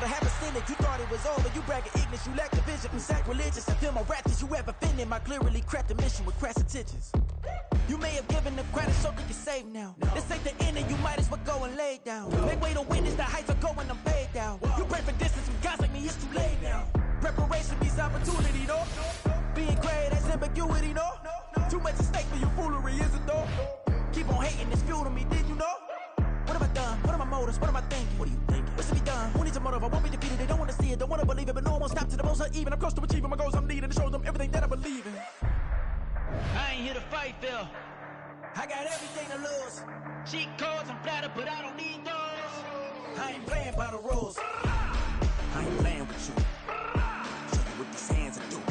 have a sin that you thought it was over. You bragging ignorance, you lack the vision from sacrilegious. I feel my raptors, you have offended my clearly cracked the mission with crass intentions. You may have given the credit so that you're safe now. This ain't the end and you might as well go and lay down. Make way to witness the heights are going, I'm paid down. You pray for distance with guys like me, it's too late now. Preparation means opportunity, no? Being great, that's ambiguity, no? Too much at stake for your foolery, is it though? Keep on hating, it's fuel to me, did you know? What have I done? What are my motives? What am I thinking? What are you thinking? What's to be done? Who needs a motive? I won't be defeated. They don't want to see it, don't want to believe it, but no one won't stop to the most even. I'm close to achieving my goals. I'm needing to show them everything that I believe in. I ain't here to fight, Phil. I got everything to lose. Cheat codes, I'm flattered, but I don't need those. I ain't playing by the rules. I ain't playing with you. Show you what these hands are doing.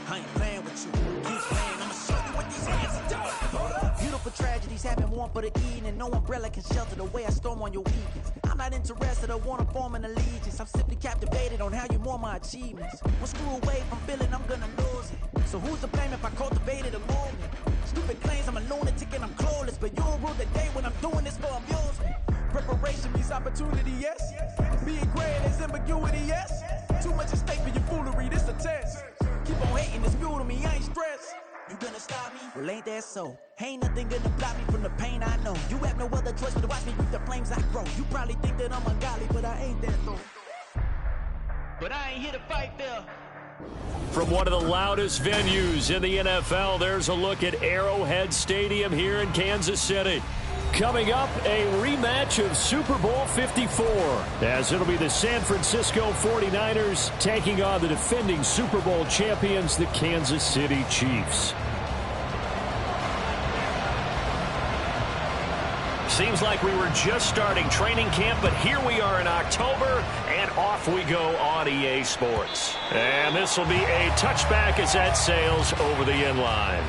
I ain't playing with you. Keep playing, I'ma show you what these hands are doing. Beautiful tragedies happen, one for the Eden, and no umbrella can shelter the way I storm on your weekends. I'm not interested, I wanna form an allegiance. I'm simply captivated on how you more my achievements. One screw away from feeling I'm gonna lose it. So who's to blame if I cultivated a movement? Stupid claims I'm a lunatic and I'm clueless, but you'll rule the day when I'm doing this for amusement. Preparation means opportunity, yes. Being great is ambiguity, yes. Too much at stake for your foolery, this a test. Keep on hating, it's fuel to me, I ain't stressed. You gonna stop me? Well, ain't that so? Ain't nothing gonna block me from the pain I know. You have no other choice but to watch me reap the flames I grow. You probably think that I'm ungodly, but I ain't that though. But I ain't here to fight, Phil. From one of the loudest venues in the NFL, there's a look at Arrowhead Stadium here in Kansas City. Coming up, a rematch of Super Bowl 54, as it'll be the San Francisco 49ers taking on the defending Super Bowl champions, the Kansas City Chiefs. Seems like we were just starting training camp, but here we are in October, and off we go on EA Sports. And this will be a touchback as that sails over the end line.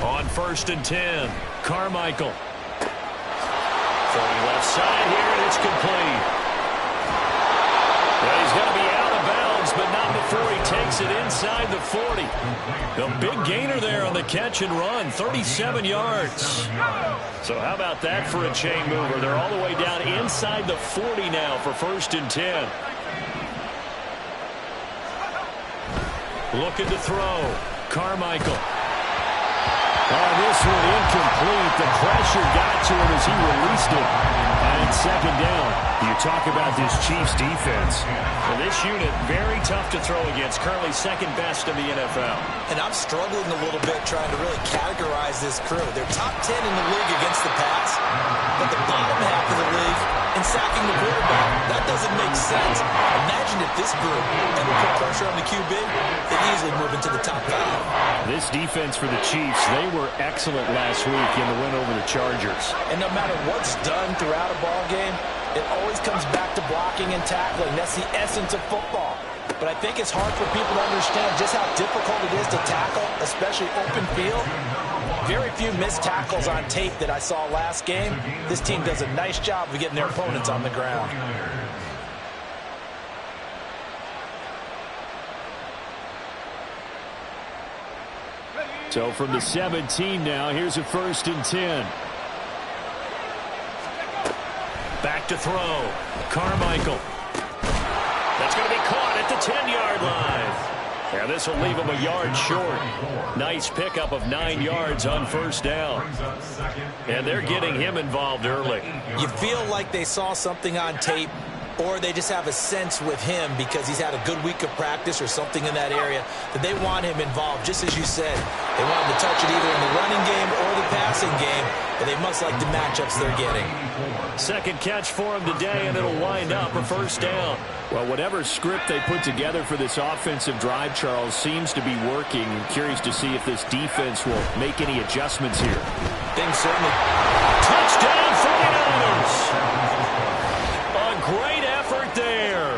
On 1st and 10, Carmichael. Throwing left side here, and it's complete. Well, he's going to be out of bounds, but not before he takes it inside the 40. The big gainer there on the catch and run, 37 yards. So how about that for a chain mover? They're all the way down inside the 40 now for 1st and 10. Looking to throw. Carmichael. Oh, this one incomplete. The pressure got to him as he released it. And 2nd down. You talk about this Chiefs defense. Well, this unit, very tough to throw against. Currently 2nd best in the NFL. And I'm struggling a little bit trying to really categorize this crew. They're top 10 in the league against the pass, but the bottom half of the league in sacking the quarterback. That doesn't make sense. Imagine if this group ever put pressure on the QB, they'd easily move into the top 5. This defense for the Chiefs, they were excellent last week in the win over the Chargers. And no matter what's done throughout a ball game, it always comes back to blocking and tackling. That's the essence of football. But I think it's hard for people to understand just how difficult it is to tackle, especially open field. Very few missed tackles on tape that I saw last game. This team does a nice job of getting their opponents on the ground. So from the 17 now, here's a 1st and 10. Back to throw. Carmichael. That's going to be caught at the 10-yard line. Yeah, this will leave him a yard short. Nice pickup of 9 yards on 1st down. And they're getting him involved early. You feel like they saw something on tape, or they just have a sense with him because he's had a good week of practice or something in that area that they want him involved, just as you said. They want him to touch it either in the running game or the passing game. but they must like the matchups they're getting. Second catch for him today, and it'll wind up a first down. Well, whatever script they put together for this offensive drive, Charles, seems to be working. I'm curious to see if this defense will make any adjustments here. Things certainly. Touchdown 49ers! A great effort there.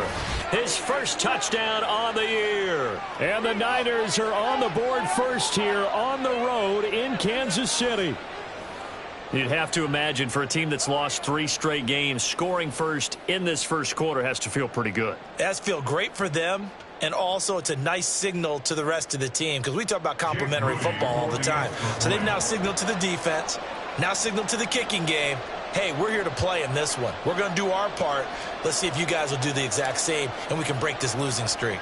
His first touchdown on the year. And the Niners are on the board first here on the road in Kansas City. You'd have to imagine for a team that's lost 3 straight games, scoring first in this first quarter has to feel pretty good. It has to feel great for them, and also it's a nice signal to the rest of the team because we talk about complimentary football all the time. So they've now signaled to the defense, now signaled to the kicking game, hey, we're here to play in this one. We're going to do our part. Let's see if you guys will do the exact same, and we can break this losing streak.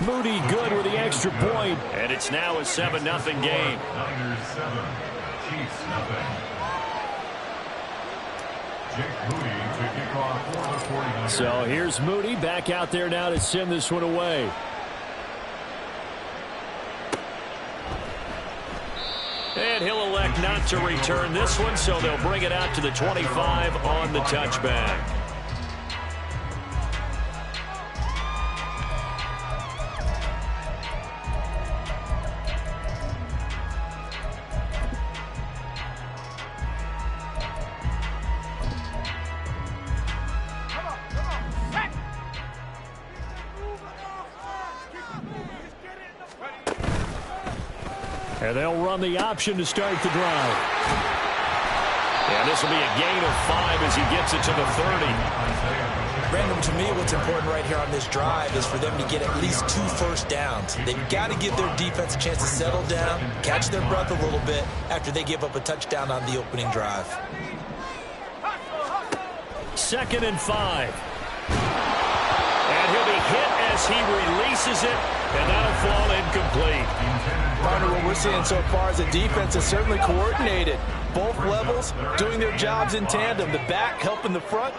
Moody good with the extra point, and it's now a 7-0 game. Niners 7, Chiefs 0. Jake Moody to kick off for the 49ers. So here's Moody back out there now to send this one away. And he'll elect not to return this one, so they'll bring it out to the 25 on the touchback. And they'll run the option to start the drive. And this will be a gain of 5 as he gets it to the 30. Brandon, to me, what's important right here on this drive is for them to get at least 2 first downs. They've got to give their defense a chance to settle down, catch their breath a little bit after they give up a touchdown on the opening drive. 2nd and 5. And he'll be hit as he releases it, and that'll fall incomplete. Partner, what we're seeing so far is the defense is certainly coordinated. Both levels doing their jobs in tandem. The back helping the front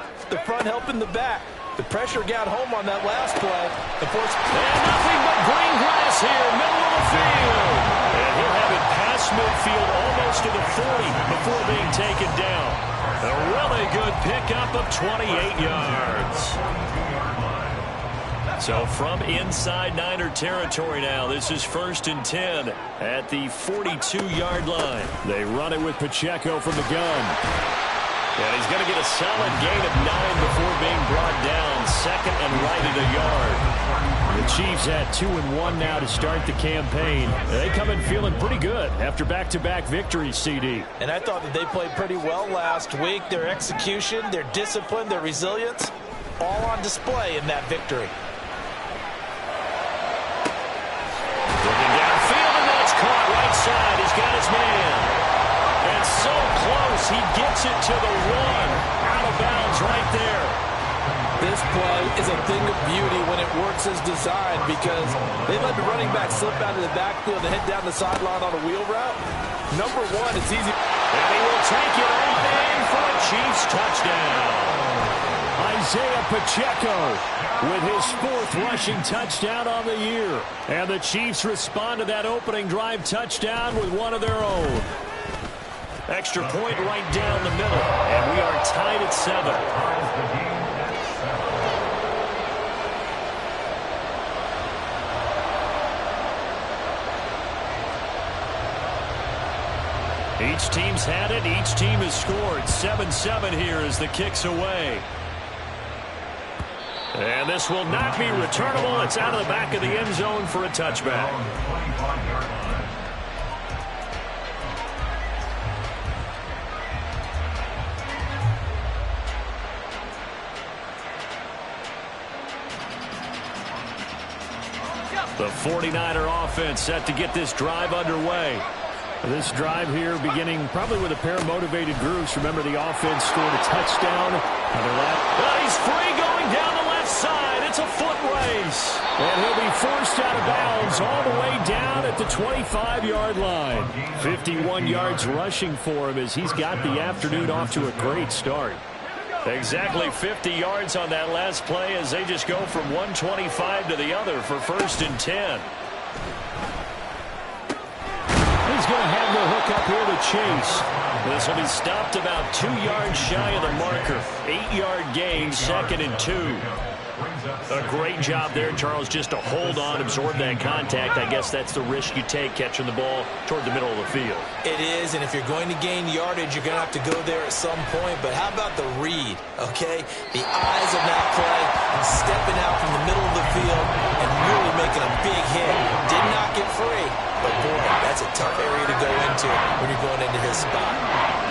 helping the back. The pressure got home on that last play. And nothing but green grass here, middle of the field. And he'll have it past midfield almost to the 40 before being taken down. A really good pickup of 28 yards. So from inside Niner territory now, this is 1st and 10 at the 42-yard line. They run it with Pacheco from the gun. And he's going to get a solid gain of 9 before being brought down. 2nd and right at a yard. The Chiefs at 2-1 now to start the campaign. They come in feeling pretty good after back-to-back victories, CD. And I thought that they played pretty well last week. Their execution, their discipline, their resilience, all on display in that victory. Looking downfield, and that's caught right side. He's got his man. And so close, he gets it to the 1. Out of bounds right there. This play is a thing of beauty when it works as designed because they let the running back slip out of the backfield and head down the sideline on a wheel route. Number 1, it's easy. And he will take it off in for a Chiefs touchdown. Isaiah Pacheco with his 4th rushing touchdown on the year. And the Chiefs respond to that opening drive touchdown with one of their own. Extra point right down the middle. And we are tied at 7. Each team's had it. Each team has scored. 7-7 here as the kick's away. And this will not be returnable. It's out of the back of the end zone for a touchback. The 49er offense set to get this drive underway. This drive here beginning probably with a pair of motivated groups. Remember, the offense scored a touchdown. He's free going down the left side. It's a foot race. And he'll be forced out of bounds all the way down at the 25-yard line. 51 yards rushing for him as he's got the afternoon off to a great start. Exactly 50 yards on that last play as they just go from 125 to the other for 1st and 10. He's going to have the hook back up here to chase. This will be stopped about 2 yards shy of the marker. 8-yard gain, 2nd and 2. A great job there, Charles, just to hold on, absorb that contact. I guess that's the risk you take catching the ball toward the middle of the field. It is, and if you're going to gain yardage, you're going to have to go there at some point. But how about the read, okay? The eyes of that play and stepping out from the middle of the field and really making a big hit. Did not get free, but boy, that's a tough area to go into when you're going into his spot.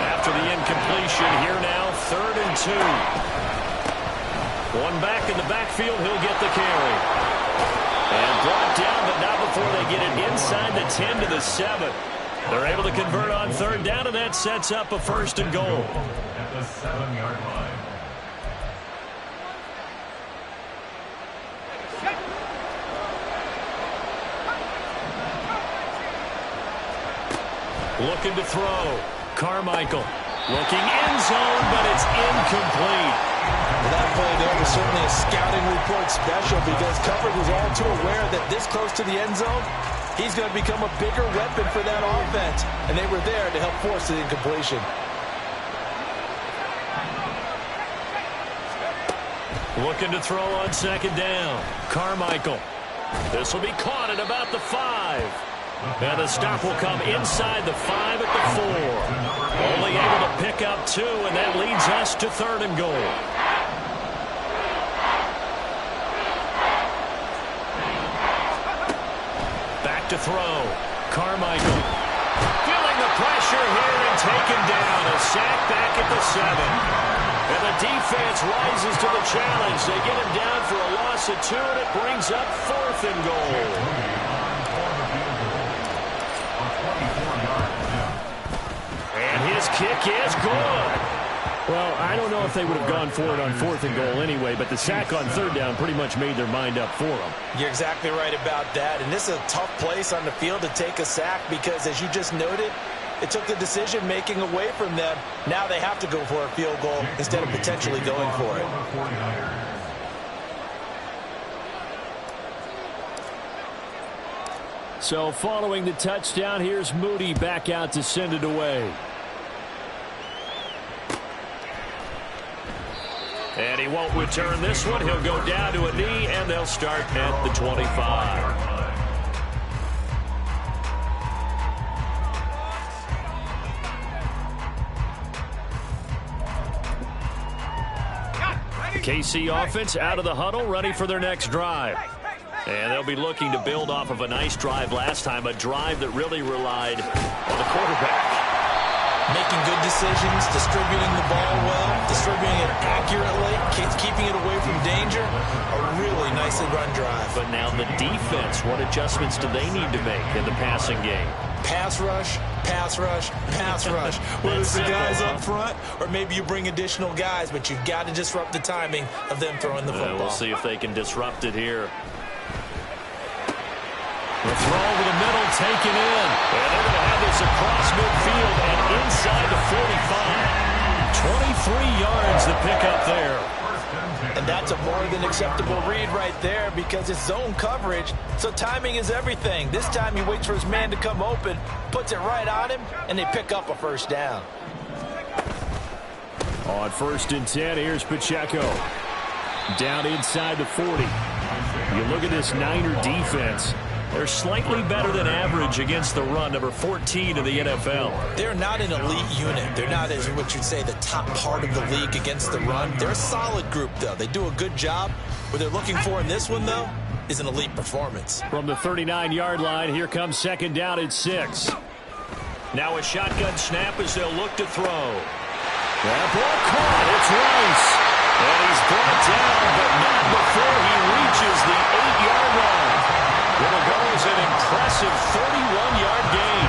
After the incompletion, here now, 3rd and 2. One back in the backfield, he'll get the carry. And brought down, but not before they get it inside the 10 to the 7. They're able to convert on 3rd down, and that sets up a 1st and goal. At the 7-yard line. Looking to throw. Carmichael looking end zone, but it's incomplete. That play there was certainly a scouting report special because coverage was all too aware that this close to the end zone, he's going to become a bigger weapon for that offense. And they were there to help force the incompletion. Looking to throw on 2nd down. Carmichael. This will be caught at about the 5. And the stop will come inside the 5 at the 4. Only able to pick up 2, and that leads us to 3rd and goal. Back to throw. Carmichael. Feeling the pressure here and taken down. A sack back at the 7. And the defense rises to the challenge. They get him down for a loss of 2, and it brings up 4th and goal. His kick is good. Well, I don't know if they would have gone for it on 4th and goal anyway, but the sack on 3rd down pretty much made their mind up for them. You're exactly right about that. And this is a tough place on the field to take a sack because, as you just noted, it took the decision-making away from them. Now they have to go for a field goal instead of potentially going for it. So following the touchdown, here's Moody back out to send it away. And he won't return this one. He'll go down to a knee, and they'll start at the 25. KC offense out of the huddle, ready for their next drive. And they'll be looking to build off of a nice drive last time, a drive that really relied on the quarterback. Making good decisions, distributing the ball well, distributing it accurately, keeping it away from danger. A really nicely run drive. But now the defense, what adjustments do they need to make in the passing game? Pass rush, pass rush, pass rush. Whether it's the guys up front or maybe you bring additional guys, but you've got to disrupt the timing of them throwing the football. We'll see if they can disrupt it here. The throw over the middle, taken in. And they're going to have this across midfield and inside the 45. 23 yards to pick up there. And that's a more than acceptable read right there because it's zone coverage, so timing is everything. This time he waits for his man to come open, puts it right on him, and they pick up a 1st down. On 1st and 10, here's Pacheco. Down inside the 40. You look at this Niner defense. They're slightly better than average against the run, number 14 in the NFL. They're not an elite unit. They're not, as what you'd say, the top part of the league against the run. They're a solid group, though. They do a good job. What they're looking for in this one, though, is an elite performance. From the 39-yard line, here comes 2nd down at 6. Now a shotgun snap as they'll look to throw. That ball caught. It's Rice. And he's brought down, but not before he reaches the 8-yard line. It'll go as an impressive 31-yard gain.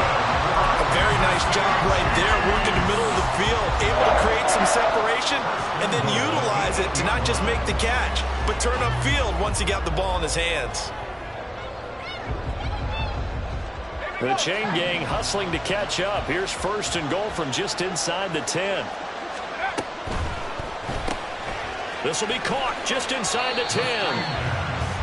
A very nice job right there, working the middle of the field, able to create some separation, and then utilize it to not just make the catch, but turn upfield once he got the ball in his hands. The chain gang hustling to catch up. Here's 1st and goal from just inside the 10. This will be caught just inside the 10.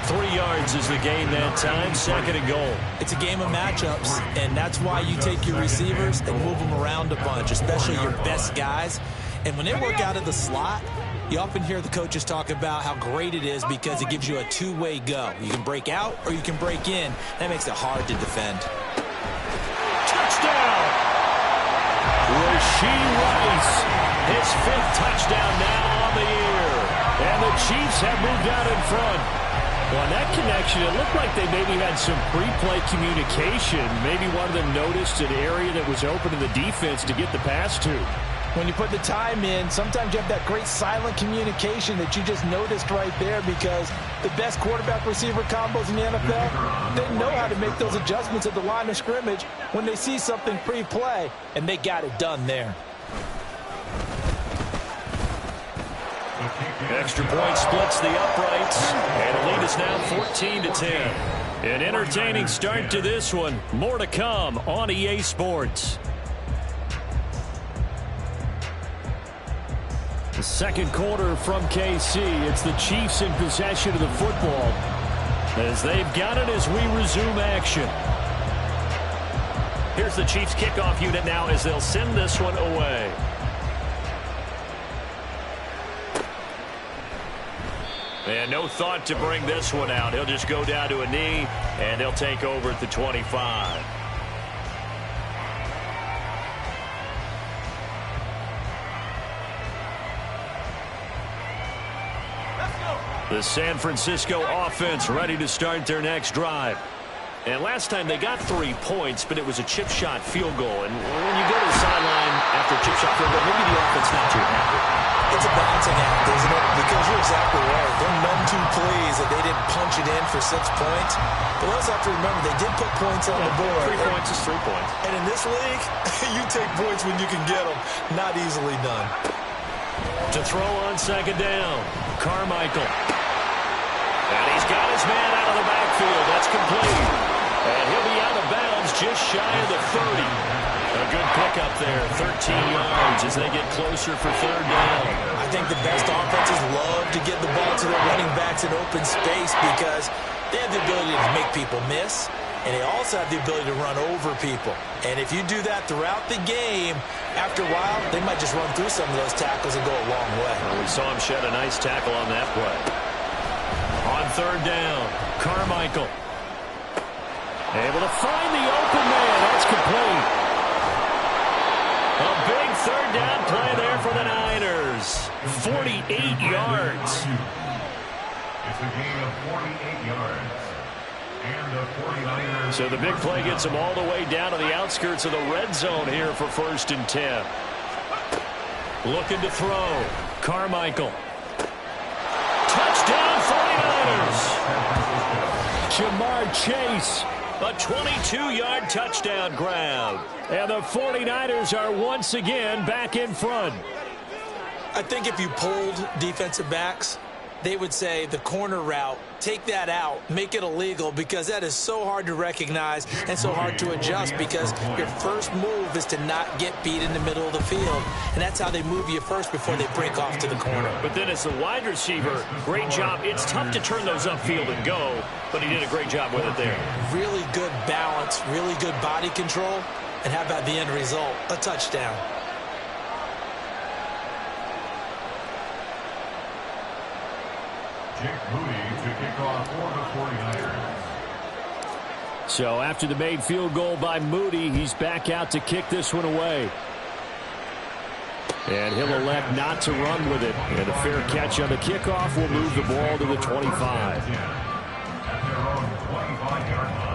3 yards is the gain that time, 2nd and goal. It's a game of matchups, and that's why you take your receivers and move them around a bunch, especially your best guys. And when they work out of the slot, you often hear the coaches talk about how great it is because it gives you a two-way go. You can break out or you can break in. That makes it hard to defend. Touchdown! Rashee Rice, his 5th touchdown now on the year. And the Chiefs have moved out in front. Well, on that connection, it looked like they maybe had some pre-play communication. Maybe one of them noticed an area that was open to the defense to get the pass to. When you put the time in, sometimes you have that great silent communication that you just noticed right there, because the best quarterback-receiver combos in the NFL, they know how to make those adjustments at the line of scrimmage when they see something pre-play, and they got it done there. Extra point splits the uprights, and the lead is now 14-10. An entertaining start to this one. More to come on EA Sports. The second quarter from KC. It's the Chiefs in possession of the football as they've got it as we resume action. Here's the Chiefs kickoff unit now as they'll send this one away. And no thought to bring this one out. He'll just go down to a knee, and they'll take over at the 25. The San Francisco offense ready to start their next drive. And last time they got 3 points, but it was a chip shot field goal. And when you go to the sideline after a chip shot field goal, maybe the offense not too happy. It's a balancing act, isn't it? Because you're exactly right. They're none too pleased that they didn't punch it in for 6 points. But we also have to remember they did put points on the board. 3 points is 3 points. And in this league, you take points when you can get them. Not easily done. To throw on 2nd down, Carmichael. And he's got his man out of the backfield. That's complete. And he'll be out of bounds just shy of the 30. A good pickup there, 13 yards as they get closer for 3rd down. I think the best offenses love to get the ball to their running backs in open space because they have the ability to make people miss, and they also have the ability to run over people. And if you do that throughout the game, after a while, they might just run through some of those tackles and go a long way. Well, we saw him shed a nice tackle on that play. On 3rd down, Carmichael. Able to find the open man. That's complete. A big 3rd down play there for the Niners. 48 yards. It's a gain of 48 yards. And the 49ers. So the big play gets them all the way down to the outskirts of the red zone here for 1st and 10. Looking to throw. Carmichael. Touchdown 49ers. Jamar Chase. A 22-yard touchdown grab. And the 49ers are once again back in front. I think if you polled defensive backs, they would say the corner route, take that out, make it illegal, because that is so hard to recognize and so hard to adjust, because your first move is to not get beat in the middle of the field. And that's how they move you first before they break off to the corner. But then as the wide receiver, great job. It's tough to turn those upfield and go, but he did a great job with it there. Really good balance, really good body control, and how about the end result? A touchdown. Jake Moody to kick off for the 49ers. So after the made field goal by Moody, he's back out to kick this one away. And he'll elect not to run with it. And a fair catch on the kickoff will move the ball to the 25. At their own 25-yard line.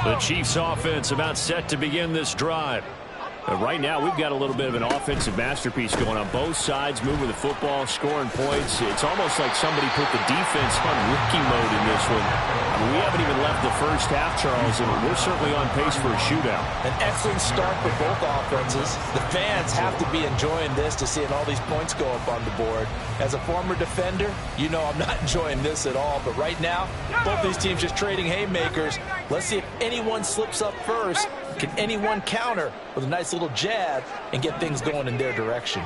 The Chiefs offense about set to begin this drive. Right now, we've got a little bit of an offensive masterpiece going on both sides, moving the football, scoring points. It's almost like somebody put the defense on rookie mode in this one. I mean, we haven't even left the first half, Charles, and we're certainly on pace for a shootout. An excellent start for both offenses. The fans have to be enjoying this to seeing all these points go up on the board. As a former defender, you know I'm not enjoying this at all. But right now, both these teams just trading haymakers. Let's see if anyone slips up first. Can anyone counter with a nice little jab and get things going in their direction?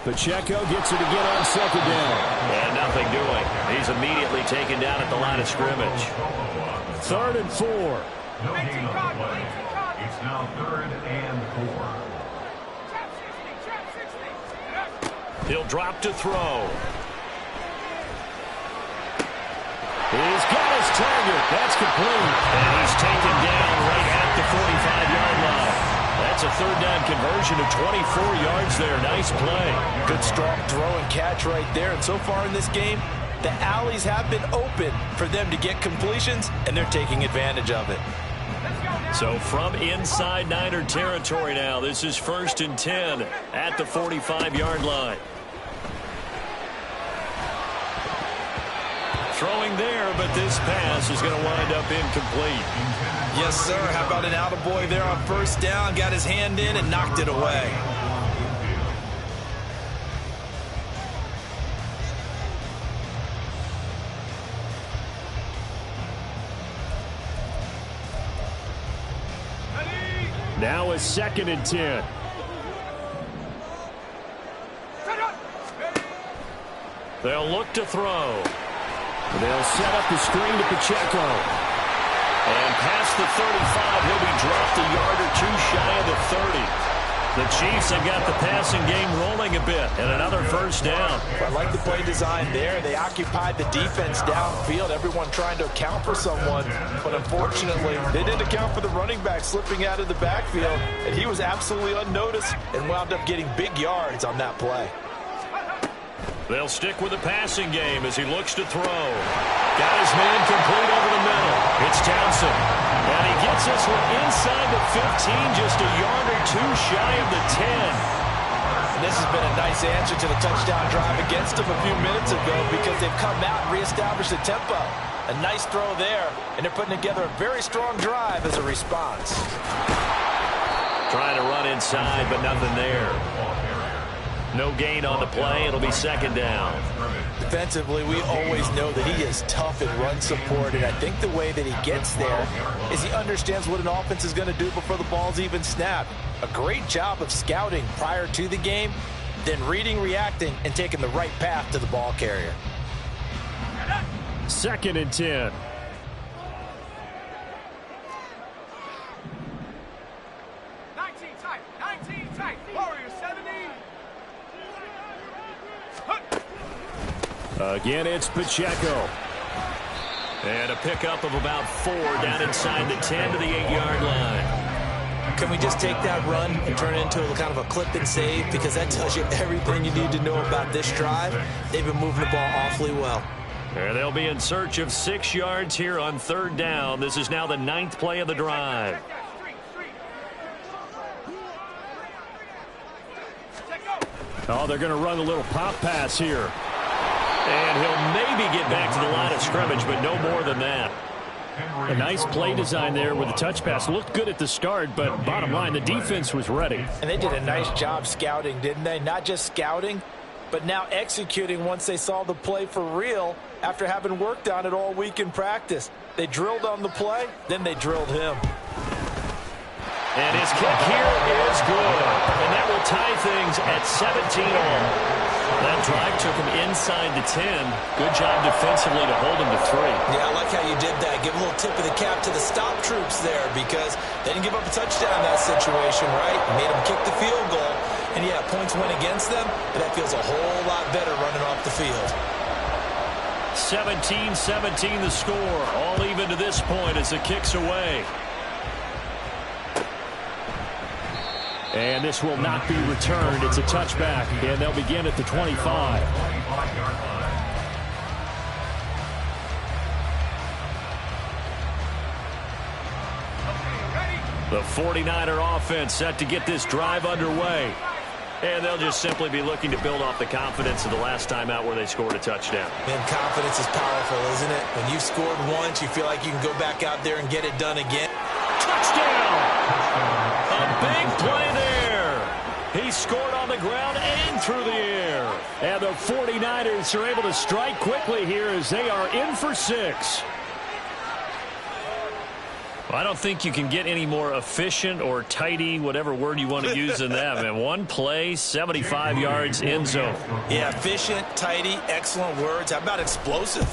Pacheco gets it again on second down. And nothing doing. He's immediately taken down at the line of scrimmage. 3rd and 4. No gain on the play. It's now 3rd and 4. He'll drop to throw. He's got his target. That's complete. And he's taken down right at the 45-yard line. That's a 3rd down conversion of 24 yards there. Nice play. Good strong throw and catch right there. And so far in this game, the alleys have been open for them to get completions, and they're taking advantage of it. So from inside Niner territory now, this is 1st and 10 at the 45-yard line. Throwing there, but this pass is going to wind up incomplete. Yes, sir. How about an attaboy there on 1st down? Got his hand in and knocked it away. Now a 2nd and 10. They'll look to throw. They'll set up the screen to Pacheco. And past the 35, he'll be dropped a yard or two shy of the 30. The Chiefs have got the passing game rolling a bit, and another 1st down. I like the play design there. They occupied the defense downfield, everyone trying to account for someone. But unfortunately, they didn't account for the running back slipping out of the backfield, and he was absolutely unnoticed and wound up getting big yards on that play. They'll stick with the passing game as he looks to throw. Got his man complete over the middle. It's Townsend. And he gets this one inside the 15, just a yard or two shy of the 10. And this has been a nice answer to the touchdown drive against them a few minutes ago because they've come out and reestablished the tempo. A nice throw there, and they're putting together a very strong drive as a response. Trying to run inside, but nothing there. No gain on the play. It'll be 2nd down. Defensively, we always know that he is tough in run support, and I think the way that he gets there is he understands what an offense is going to do before the ball's even snapped. A great job of scouting prior to the game, then reading, reacting, and taking the right path to the ball carrier. 2nd and 10. Again, it's Pacheco. And a pickup of about 4 down inside the 10 to the 8-yard line. Can we just take that run and turn it into a kind of a clip and save? Because that tells you everything you need to know about this drive. They've been moving the ball awfully well. And they'll be in search of 6 yards here on 3rd down. This is now the 9th play of the drive. Oh, they're going to run a little pop pass here. And he'll maybe get back to the line of scrimmage, but no more than that. A nice play design there with the touch pass. Looked good at the start, but bottom line, the defense was ready. And they did a nice job scouting, didn't they? Not just scouting, but now executing once they saw the play for real after having worked on it all week in practice. They drilled on the play, then they drilled him. And his kick here is good. And that will tie things at 17 all. That drive took him inside the 10. Good job defensively to hold him to 3. Yeah, I like how you did that. Give a little tip of the cap to the stop troops there because they didn't give up a touchdown in that situation, right? Made them kick the field goal. And, yeah, points went against them, but that feels a whole lot better running off the field. 17-17 the score. All even to this point as the kick's away. And this will not be returned. It's a touchback, and they'll begin at the 25. The 49er offense set to get this drive underway. And they'll just simply be looking to build off the confidence of the last time out where they scored a touchdown. And confidence is powerful, isn't it? When you've scored once, you feel like you can go back out there and get it done again. Touchdown! A big play there. He scored on the ground and through the air. And the 49ers are able to strike quickly here as they are in for 6. I don't think you can get any more efficient or tidy, whatever word you want to use in that. Man, one play, 75 yards, end zone. Yeah, efficient, tidy, excellent words. How about explosive?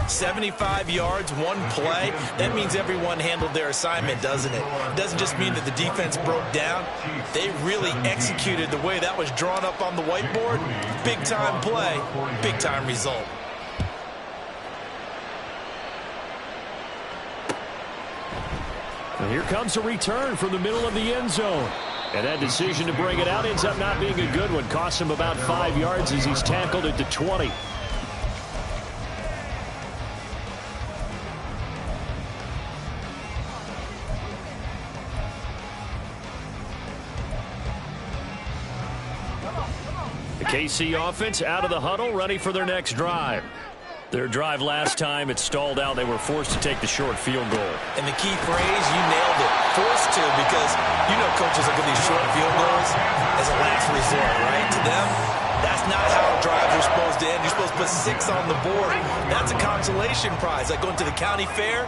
75 yards, one play. That means everyone handled their assignment, doesn't it? It doesn't just mean that the defense broke down. They really executed the way that was drawn up on the whiteboard. Big-time play, big-time result. And here comes a return from the middle of the end zone. And that decision to bring it out ends up not being a good one. Costs him about 5 yards as he's tackled at the 20. The KC offense out of the huddle, ready for their next drive. Their drive last time, it stalled out. They were forced to take the short field goal. And the key phrase, you nailed it, forced to, because you know coaches look at these short field goals as a last resort, right? To them, that's not how drives are supposed to end. You're supposed to put 6 on the board. That's a consolation prize. Like going to the county fair,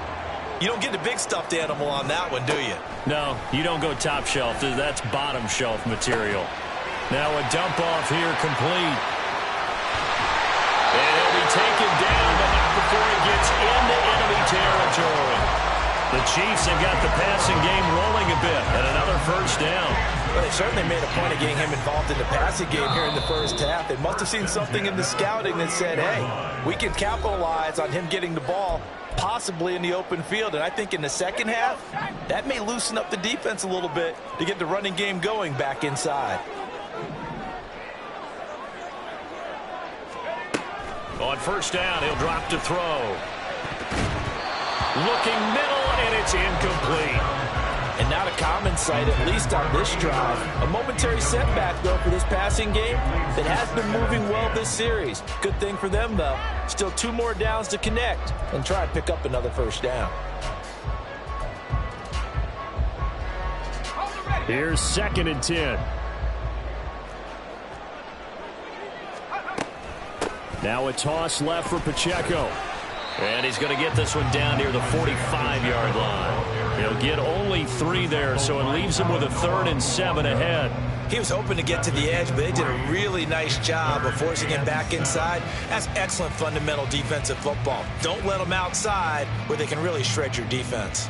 you don't get the big stuffed animal on that one, do you? No, you don't go top shelf. That's bottom shelf material. Now a dump off here complete. And he'll be taken down, but not before he gets into enemy territory. The Chiefs have got the passing game rolling a bit, and another first down. Well, they certainly made a point of getting him involved in the passing game here in the first half. They must have seen something in the scouting that said, hey, we can capitalize on him getting the ball, possibly in the open field. And I think in the second half, that may loosen up the defense a little bit to get the running game going back inside. On first down, he'll drop to throw. Looking middle, and it's incomplete. And not a common sight, at least on this drive. A momentary setback, though, for this passing game that has been moving well this series. Good thing for them, though. Still 2 more downs to connect and try and pick up another first down. Here's 2nd and 10. Now a toss left for Pacheco. And he's going to get this one down near the 45-yard line. He'll get only 3 there, so it leaves him with a 3rd and 7 ahead. He was hoping to get to the edge, but they did a really nice job of forcing him back inside. That's excellent fundamental defensive football. Don't let them outside where they can really shred your defense.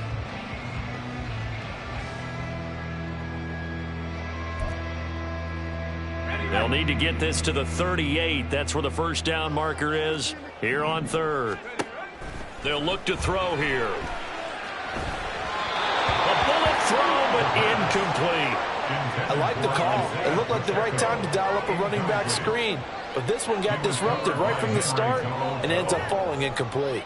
They'll need to get this to the 38. That's where the first down marker is here on 3rd. They'll look to throw here. A bullet throw, but incomplete. I like the call. It looked like the right time to dial up a running back screen. But this one got disrupted right from the start and ends up falling incomplete.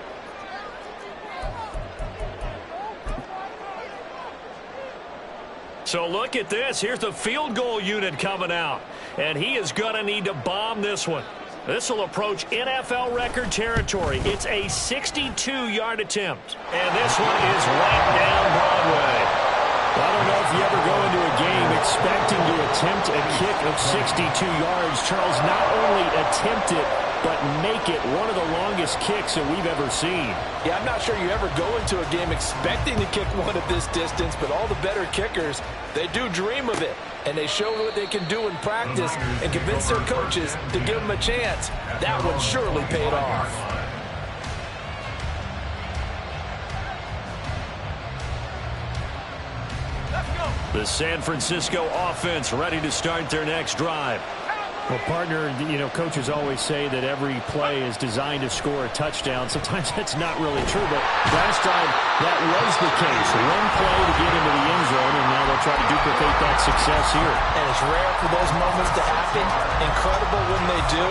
So look at this. Here's the field goal unit coming out. And he is going to need to bomb this one. This will approach NFL record territory. It's a 62-yard attempt. And this one is right down Broadway. I don't know if you ever go into a game expecting to attempt a kick of 62 yards. Charles, not only attempt it, but make it one of the longest kicks that we've ever seen. Yeah, I'm not sure you ever go into a game expecting to kick one at this distance, but all the better kickers, they do dream of it. And they show what they can do in practice and convince their coaches to give them a chance. That one surely paid off. The San Francisco offense ready to start their next drive. Well, partner, you know, coaches always say that every play is designed to score a touchdown. Sometimes that's not really true, but last time that was the case. One play to get into the end zone, and now they'll try to duplicate that success here. And it's rare for those moments to happen. Incredible when they do.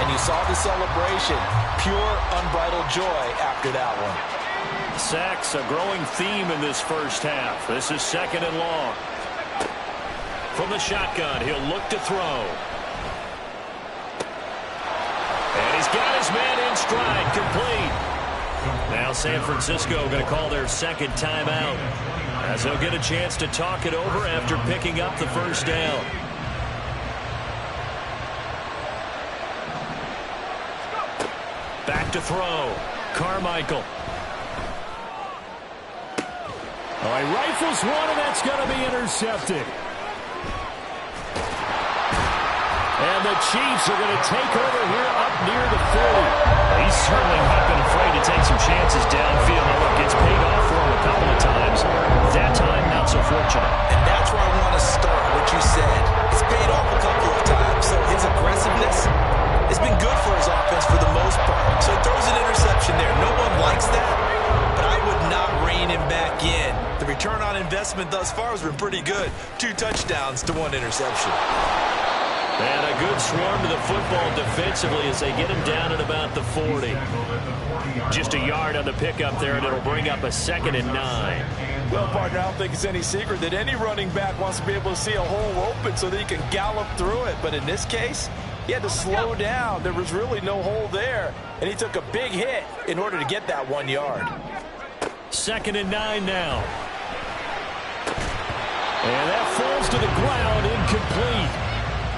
And you saw the celebration. Pure, unbridled joy after that one. Sacks, a growing theme in this first half. This is 2nd and long. From the shotgun, he'll look to throw. And he's got his man in stride, complete. Now San Francisco going to call their second timeout, as they'll get a chance to talk it over after picking up the first down. Back to throw. Carmichael. Oh, he rifles one, and that's going to be intercepted. And the Chiefs are going to take over here up near the 40. He's certainly not been afraid to take some chances downfield. And look, it's paid off for him a couple of times. That time, not so fortunate. And that's where I want to start, what you said. It's paid off a couple of times, so his aggressiveness has been good for his offense for the most part. So he throws an interception there. No one likes that, but I would not rein him back in. The return on investment thus far has been pretty good. 2 touchdowns to 1 interception. And a good swarm to the football defensively as they get him down at about the 40. Just a yard on the pickup there, and it'll bring up a 2nd and 9. Well, partner, I don't think it's any secret that any running back wants to be able to see a hole open so that he can gallop through it. But in this case, he had to slow down. There was really no hole there, and he took a big hit in order to get that 1 yard. 2nd and 9 now. And that falls to the ground, incomplete.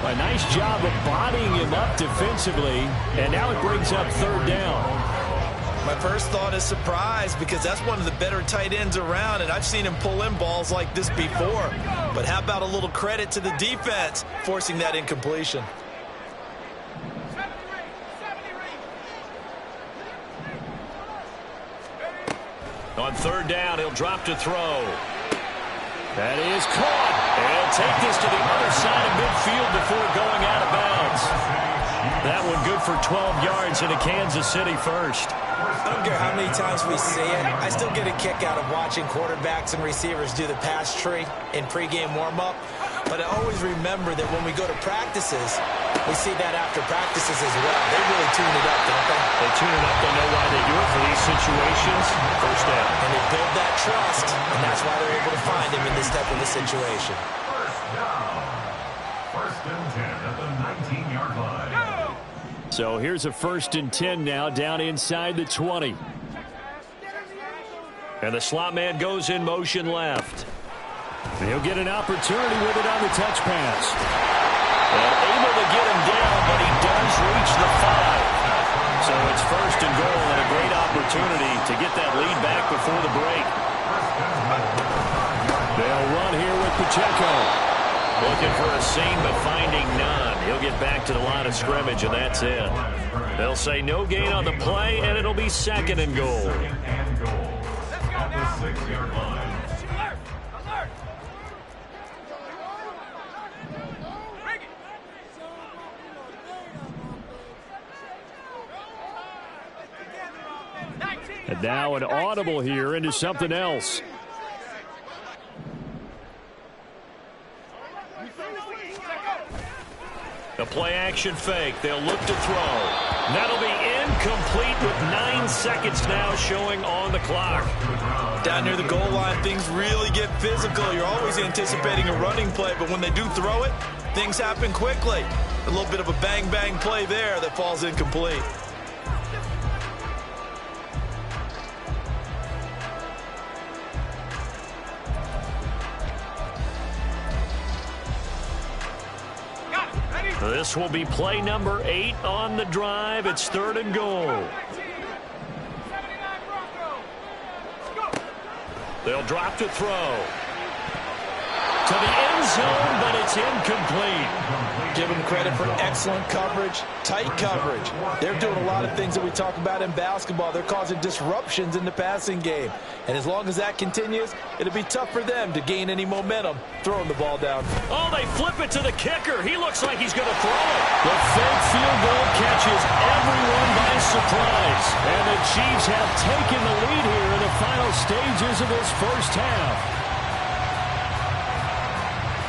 A nice job of bodying him up defensively, and now it brings up 3rd down. My first thought is surprise, because that's one of the better tight ends around, and I've seen him pull in balls like this before. But how about a little credit to the defense forcing that incompletion? On 3rd down, he'll drop to throw. That is caught. And he'll take this to the other side of midfield before going out of bounds. That one good for 12 yards into Kansas City first. I don't care how many times we see it. I still get a kick out of watching quarterbacks and receivers do the pass tree in pregame warm-up. But I always remember that when we go to practices, we see that after practices as well. They really tune it up, don't they? They tune it up. They know why they do it for these situations. First down. And they build that trust, and that's why they're able to find him in this type of a situation. First down. 1st and 10 at the 19-yard line. So here's a 1st and 10 now, down inside the 20. And the slot man goes in motion left. And he'll get an opportunity with it on the touch pass. And able to get him down, but he does reach the 5. So it's 1st and goal, and a great opportunity to get that lead back before the break. They'll run here with Pacheco. Looking for a seam, but finding none. He'll get back to the line of scrimmage, and that's it. They'll say no gain on the play, and it'll be 2nd and goal. At the 6-yard line. And now an audible here into something else. The play-action fake. They'll look to throw. That'll be incomplete with 9 seconds now showing on the clock. Down near the goal line, things really get physical. You're always anticipating a running play, but when they do throw it, things happen quickly. A little bit of a bang-bang play there that falls incomplete. This will be play number 8 on the drive. It's 3rd and goal. They'll drop to throw. To the end zone, but it's incomplete. Give them credit for excellent coverage, tight coverage. They're doing a lot of things that we talk about in basketball. They're causing disruptions in the passing game. And as long as that continues, it'll be tough for them to gain any momentum throwing the ball down. Oh, they flip it to the kicker. He looks like he's going to throw it. The fake field goal catches everyone by surprise. And the Chiefs have taken the lead here in the final stages of this first half.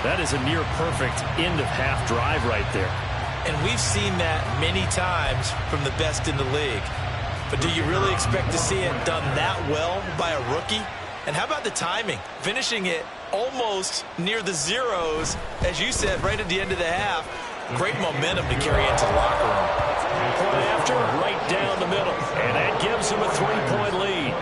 That is a near-perfect end-of-half drive right there. And we've seen that many times from the best in the league. But do you really expect to see it done that well by a rookie? And how about the timing? Finishing it almost near the zeros, as you said, right at the end of the half. Great momentum to carry into the locker room. Play after, right down the middle. And that gives him a 3-point lead.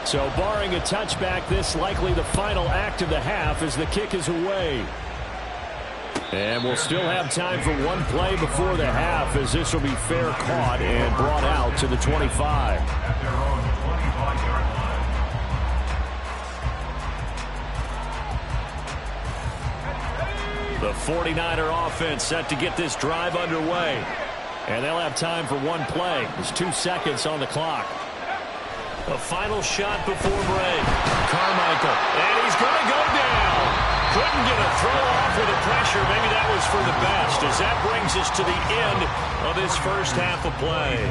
So barring a touchback, this likely the final act of the half as the kick is away. And we'll still have time for one play before the half as this will be fair caught and brought out to the 25. At their own 25-yard line. The 49er offense set to get this drive underway. And they'll have time for one play. There's 2 seconds on the clock. A final shot before break. Carmichael. And he's going to go down. Couldn't get a throw off with the pressure. Maybe that was for the best, as that brings us to the end of this first half of play.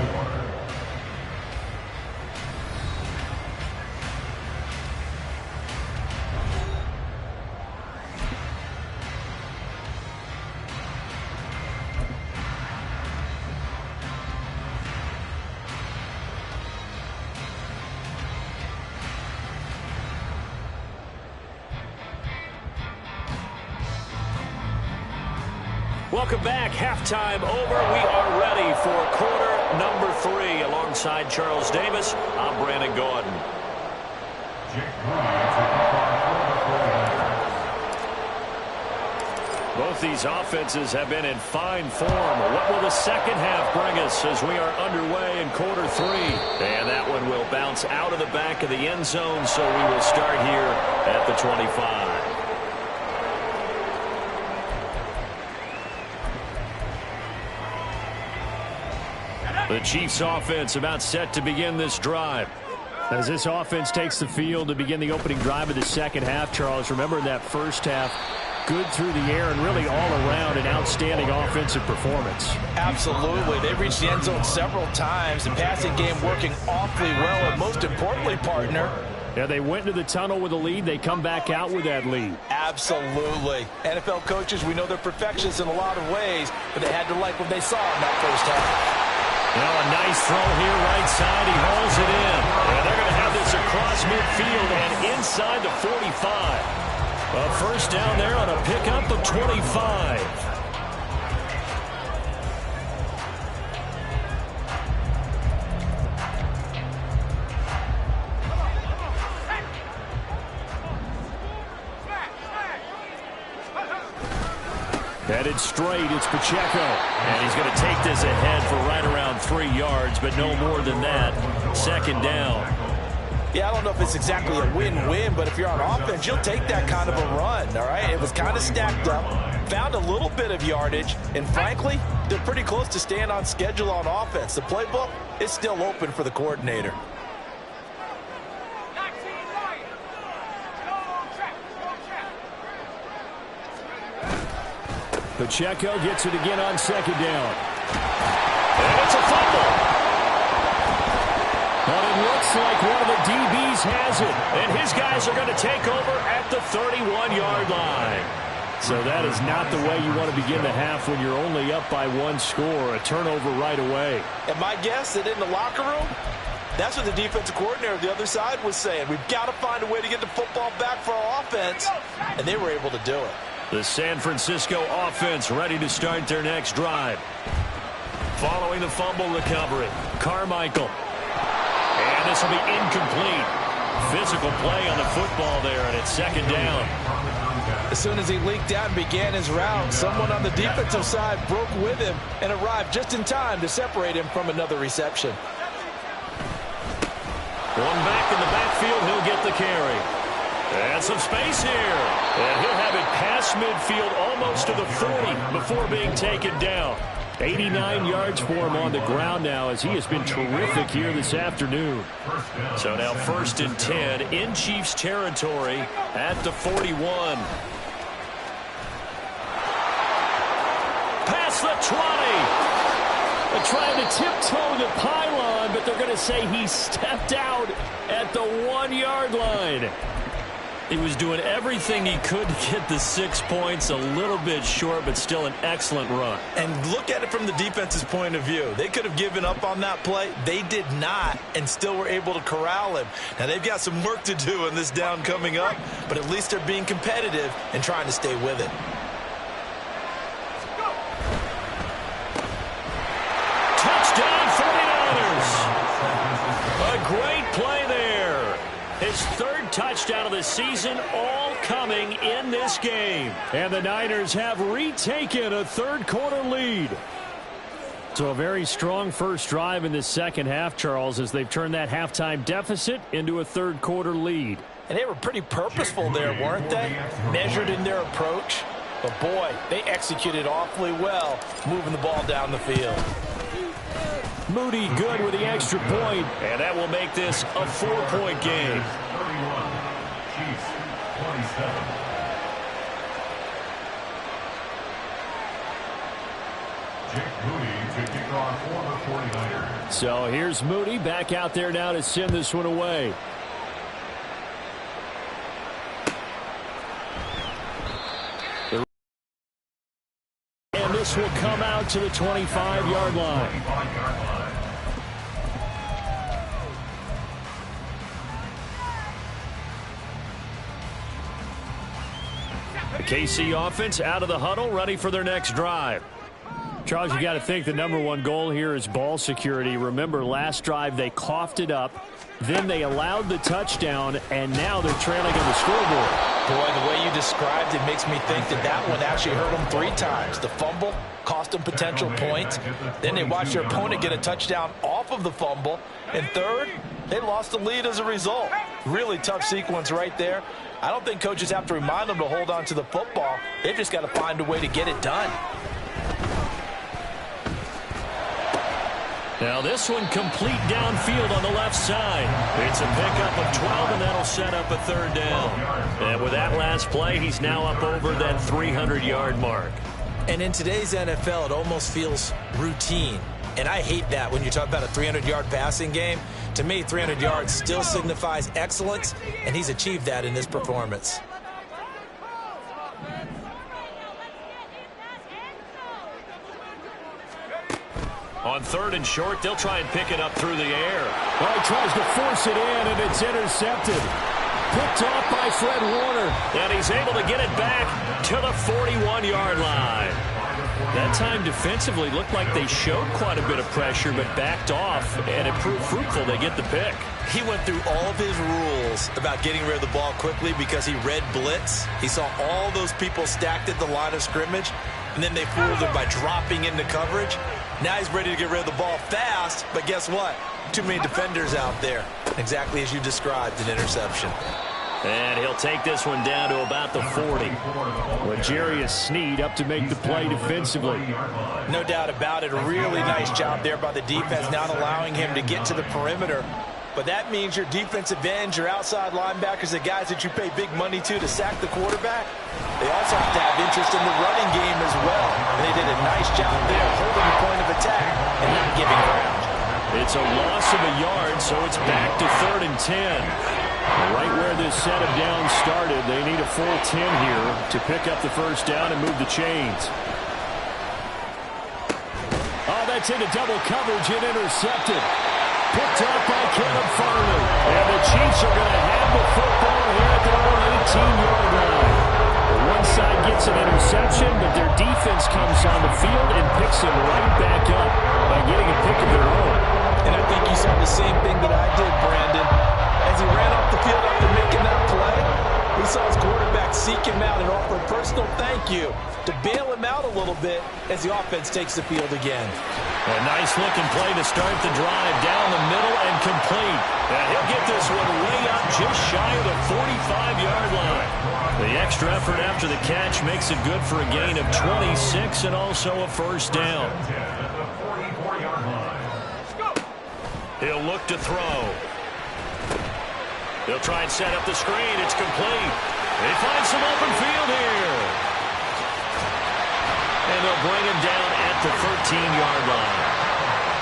Welcome back. Halftime over. We are ready for quarter number 3. Alongside Charles Davis, I'm Brandon Gordon. Both these offenses have been in fine form. What will the second half bring us as we are underway in quarter 3? And that one will bounce out of the back of the end zone, so we will start here at the 25. The Chiefs offense about set to begin this drive. As this offense takes the field to begin the opening drive of the second half, Charles, remember in that first half, good through the air and really all around an outstanding offensive performance. Absolutely. They reached the end zone several times. The passing game working awfully well, and most importantly, partner, yeah, they went into the tunnel with a lead. They come back out with that lead. Absolutely. NFL coaches, we know they're perfectionists in a lot of ways, but they had to like what they saw in that first half. Now a nice throw here right side. He hauls it in. And they're going to have this across midfield and inside the 45. A first down there on a pickup of 25. Headed straight, it's Pacheco. And he's going to take this ahead for right around 3 yards, but no more than that. Second down. Yeah, I don't know if it's exactly a win-win, but if you're on offense, you'll take that kind of a run, all right? It was kind of stacked up, found a little bit of yardage, and frankly, they're pretty close to staying on schedule on offense. The playbook is still open for the coordinator. Pacheco gets it again on second down. And it's a fumble. But it looks like one of the DBs has it. And his guys are going to take over at the 31-yard line. So that is not the way you want to begin the half when you're only up by 1 score. A turnover right away. And my guess that in the locker room, that's what the defensive coordinator of the other side was saying. We've got to find a way to get the football back for our offense. And they were able to do it. The San Francisco offense ready to start their next drive. Following the fumble recovery, Carmichael. And this will be incomplete. Physical play on the football there, and it's second down. As soon as he leaked out and began his route, someone on the defensive side broke with him and arrived just in time to separate him from another reception. One back in the backfield, he'll get the carry. And some space here. And he'll have it past midfield almost to the 40 before being taken down. 89 yards for him on the ground now as he has been terrific here this afternoon. So now 1st and 10 in Chiefs territory at the 41. Past the 20. They're trying to tiptoe the pylon, but they're going to say he stepped out at the 1-yard line. He was doing everything he could to get the 6 points, a little bit short, but still an excellent run. And look at it from the defense's point of view. They could have given up on that play. They did not, and still were able to corral him. Now, they've got some work to do in this down coming up, but at least they're being competitive and trying to stay with it. Touchdown, 49ers! A great play there. His third touchdown of the season, all coming in this game. And the Niners have retaken a third-quarter lead. So a very strong first drive in the second half, Charles, as they've turned that halftime deficit into a third-quarter lead. And they were pretty purposeful there, weren't they? Measured in their approach. But, boy, they executed awfully well, moving the ball down the field. Moody good with the extra point, and that will make this a 4-point game. 31, Chiefs 27. Jake Moody to kick off for the 49ers. So here's Moody back out there now to send this one away. And this will come out to the 25-yard line. The KC offense out of the huddle, ready for their next drive. Charles, you got to think the number one goal here is ball security. Remember, last drive they coughed it up, then they allowed the touchdown, and now they're trailing on the scoreboard. Boy, the way you described it makes me think that that one actually hurt them 3 times. The fumble cost them potential points. Then they watched their opponent get a touchdown off of the fumble. And third, they lost the lead as a result. Really tough sequence right there. I don't think coaches have to remind them to hold on to the football. They've just got to find a way to get it done. Now this one complete downfield on the left side. It's a pickup of 12, and that'll set up a third down. And with that last play, he's now up over that 300-yard mark. And in today's NFL, it almost feels routine. And I hate that when you talk about a 300-yard passing game. To me, 300 yards still signifies excellence, and he's achieved that in this performance. On third and short, they'll try and pick it up through the air. Oh, he tries to force it in, and it's intercepted. Picked off by Fred Warner. And he's able to get it back to the 41-yard line. That time defensively looked like they showed quite a bit of pressure, but backed off, and it proved fruitful. They get the pick. He went through all of his rules about getting rid of the ball quickly because he read blitz. He saw all those people stacked at the line of scrimmage, and then they fooled him by dropping into coverage. Now he's ready to get rid of the ball fast, but guess what? Too many defenders out there. Exactly as you described, an interception. And he'll take this one down to about the 40. L'Jarius Sneed up to make the play defensively. No doubt about it. A really nice job there by the defense, not allowing him to get to the perimeter. But that means your defensive ends, your outside linebackers, the guys that you pay big money to sack the quarterback, they also have to have interest in the running game as well. And they did a nice job there holding the point of attack and not giving ground. It's a loss of a yard, so it's back to 3rd and 10. Right where this set of downs started, they need a full 10 here to pick up the first down and move the chains. Oh, that's into double coverage and intercepted. Picked up by Caleb Farley. And the Chiefs are going to have the football here at their own 18-yard line. The one side gets an interception, but their defense comes on the field and picks him right back up by getting a pick of their own. And I think you saw the same thing that I did, Brandon. As he ran off the field after making that play, he saw his quarterback seek him out and offer a personal thank you to bail him out a little bit as the offense takes the field again. A nice-looking play to start the drive down the middle and complete. And he'll get this one way up just shy of the 45-yard line. The extra effort after the catch makes it good for a gain of 26 and also a first down. He'll look to throw. He'll try and set up the screen. It's complete. They find some open field here. And they'll bring him down at the 13-yard line.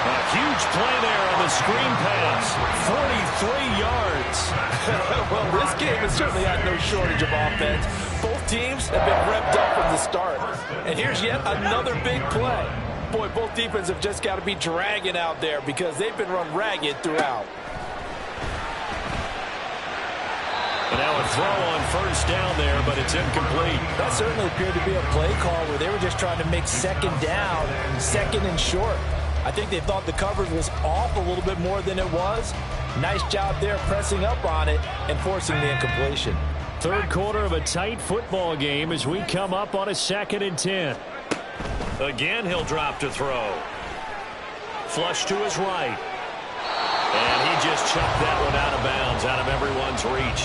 A huge play there on the screen pass. 43 yards. offense. Well, this game has certainly had no shortage of offense. Both teams have been revved up from the start. And here's yet another big play. Boy, both defenses have just got to be dragging out there because they've been run ragged throughout. And now a throw on first down there, but it's incomplete. That certainly appeared to be a play call where they were just trying to make second down, second and short. I think they thought the coverage was off a little bit more than it was. Nice job there pressing up on it and forcing the incompletion. Third quarter of a tight football game as we come up on a 2nd and 10. Again, he'll drop to throw. Flush to his right. And he just chucked that one out of bounds, out of everyone's reach.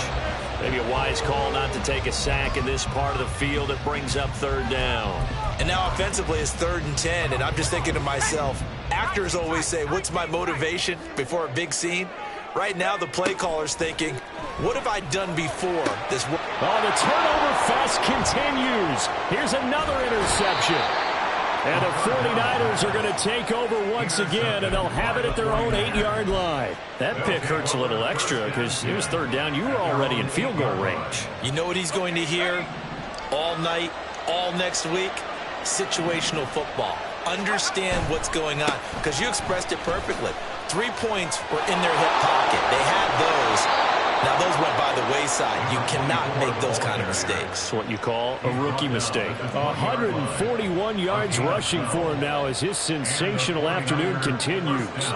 Maybe a wise call not to take a sack in this part of the field. It brings up 3rd down. And now offensively it's 3rd and 10, and I'm just thinking to myself, actors always say, what's my motivation before a big scene? Right now the play caller's thinking, what have I done before this? Oh, the turnover fest continues. Here's another interception. And the 49ers are going to take over once again, and they'll have it at their own 8-yard line. That pick hurts a little extra because it was 3rd down. You were already in field goal range. You know what he's going to hear all night, all next week? Situational football. Understand what's going on, because you expressed it perfectly. 3 points were in their hip pocket. They had those. Now, those went by the wayside. You cannot make those kind of mistakes. It's what you call a rookie mistake. 141 yards rushing for him now as his sensational afternoon continues.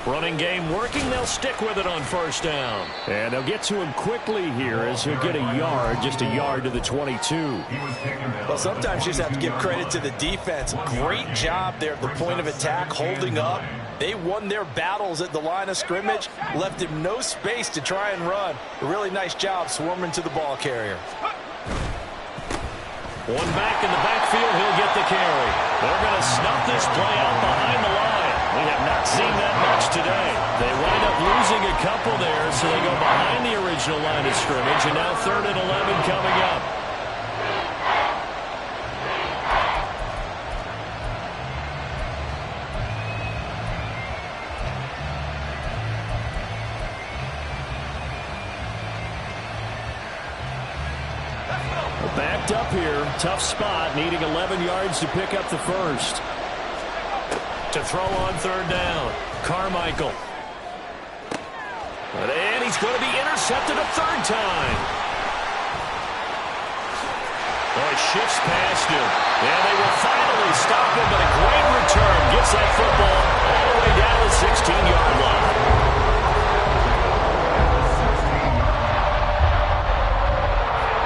Running game working. They'll stick with it on first down. And they'll get to him quickly here as he'll get a yard, just a yard to the 22. Well, sometimes you just have to give credit to the defense. Great job there at the point of attack, holding up. They won their battles at the line of scrimmage, left him no space to try and run. A really nice job swarming to the ball carrier. One back in the backfield, he'll get the carry. They're going to snuff this play out behind the line. We have not seen that much today. They wind up losing a couple there, so they go behind the original line of scrimmage, and now 3rd and 11 coming up. Backed up here, tough spot, needing 11 yards to pick up the first. To throw on 3rd down, Carmichael. And he's going to be intercepted a 3rd time. Oh, he shifts past him. And they will finally stop him, but a great return. Gets that football all the way down the 16-yard line.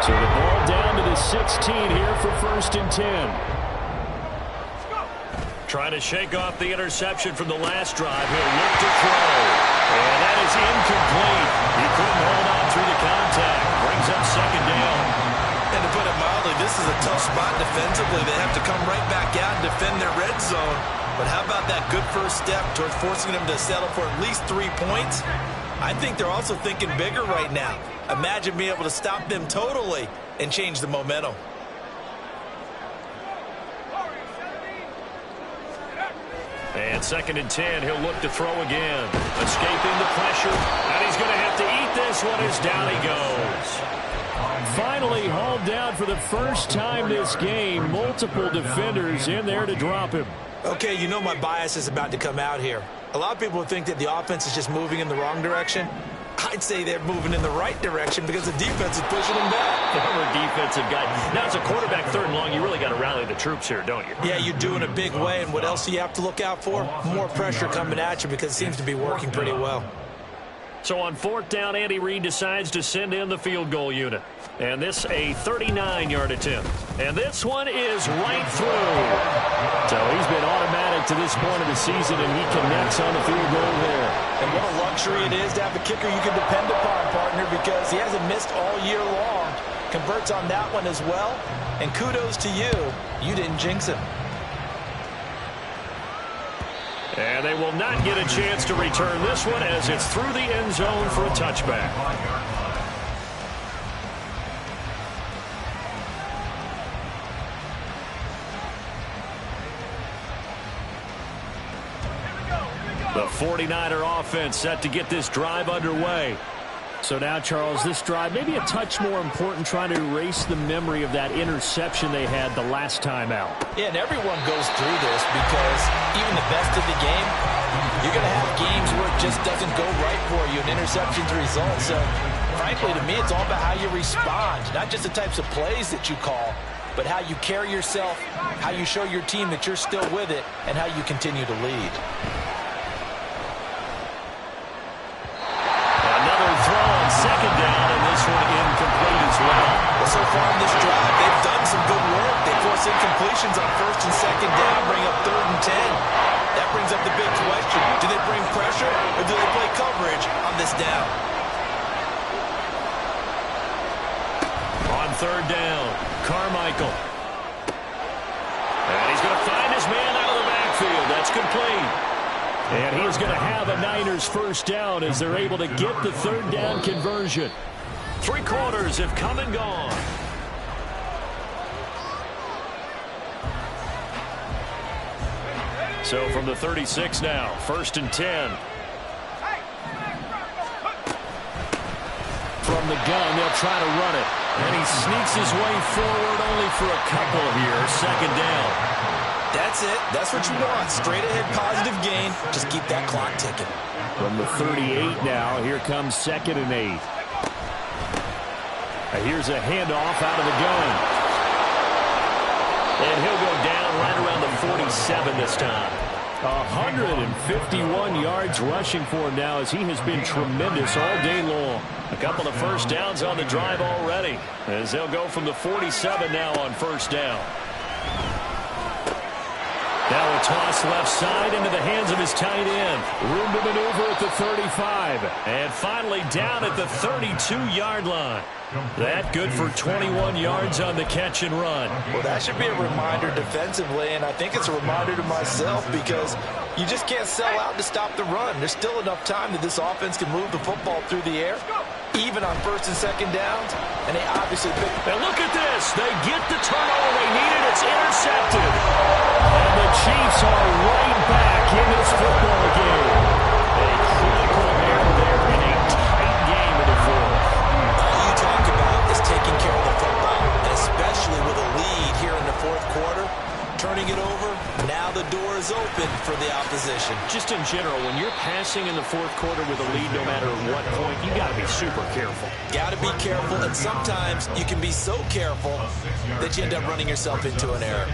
So the ball down to the 16 here for 1st and 10. Trying to shake off the interception from the last drive. He'll look to throw. And that is incomplete. He couldn't hold on through the contact. Brings up 2nd down. And to put it mildly, this is a tough spot defensively. They have to come right back out and defend their red zone. But how about that good first step towards forcing them to settle for at least 3 points? I think they're also thinking bigger right now. Imagine being able to stop them totally and change the momentum. And 2nd and 10, he'll look to throw again. Escaping the pressure, and he's going to have to eat this one as down he goes. Finally hauled down for the first time this game. Multiple defenders in there to drop him. Okay, you know my bias is about to come out here. A lot of people think that the offense is just moving in the wrong direction. I'd say they're moving in the right direction because the defense is pushing them back. Former defensive guy. Now, as a quarterback 3rd and long, you really got to rally the troops here, don't you? Yeah, you do in a big way. And what else do you have to look out for? More pressure coming at you because it seems to be working pretty well. So on 4th down, Andy Reid decides to send in the field goal unit. And this a 39-yard attempt. And this one is right through. So he's been automatic to this point of the season, and he connects on the field goal there. And what a luxury it is to have a kicker you can depend upon, partner, because he hasn't missed all year long. Converts on that one as well. And kudos to you. You didn't jinx him. And they will not get a chance to return this one as it's through the end zone for a touchback. The 49er offense set to get this drive underway. So now, Charles, this drive maybe a touch more important, trying to erase the memory of that interception they had the last time out. Yeah, and everyone goes through this because even the best of the game, you're going to have games where it just doesn't go right for you, and interceptions result. So, frankly, to me, it's all about how you respond, not just the types of plays that you call, but how you carry yourself, how you show your team that you're still with it, and how you continue to lead. Second down, and this one incomplete as well. Well, so far in this drive, they've done some good work. They force incompletions on first and second down, bring up 3rd and 10. That brings up the big question. Do they bring pressure, or do they play coverage on this down? On 3rd down, Carmichael. And he's going to find his man out of the backfield. That's complete. And he is going to have a Niners first down as they're able to get the 3rd down conversion. 3 quarters have come and gone. So from the 36 now, 1st and 10. From the gun, they'll try to run it. And he sneaks his way forward only for a couple here. 2nd down. That's it. That's what you want. Straight ahead positive gain. Just keep that clock ticking. From the 38 now, here comes 2nd and 8. Here's a handoff out of the gun. And he'll go down right around the 47 this time. 151 yards rushing for him now as he has been tremendous all day long. A couple of first downs on the drive already as they'll go from the 47 now on 1st down. Now a toss left side into the hands of his tight end. Room to maneuver at the 35. And finally down at the 32-yard line. That good for 21 yards on the catch and run. Well, that should be a reminder defensively, and I think it's a reminder to myself because you just can't sell out to stop the run. There's still enough time that this offense can move the football through the air, even on 1st and 2nd downs, and they obviously pick. And look at this. They get the turnover they needed. It's intercepted. And the Chiefs are right back in this football game. A critical error there in a tight game in the 4th. All you talk about is taking care of the football, and especially with a lead here in the 4th quarter. Turning it over, now the door is open for the opposition. Just in general, when you're passing in the 4th quarter with a lead, no matter what point, you got to be super careful. Got to be careful, and sometimes you can be so careful that you end up running yourself into an error.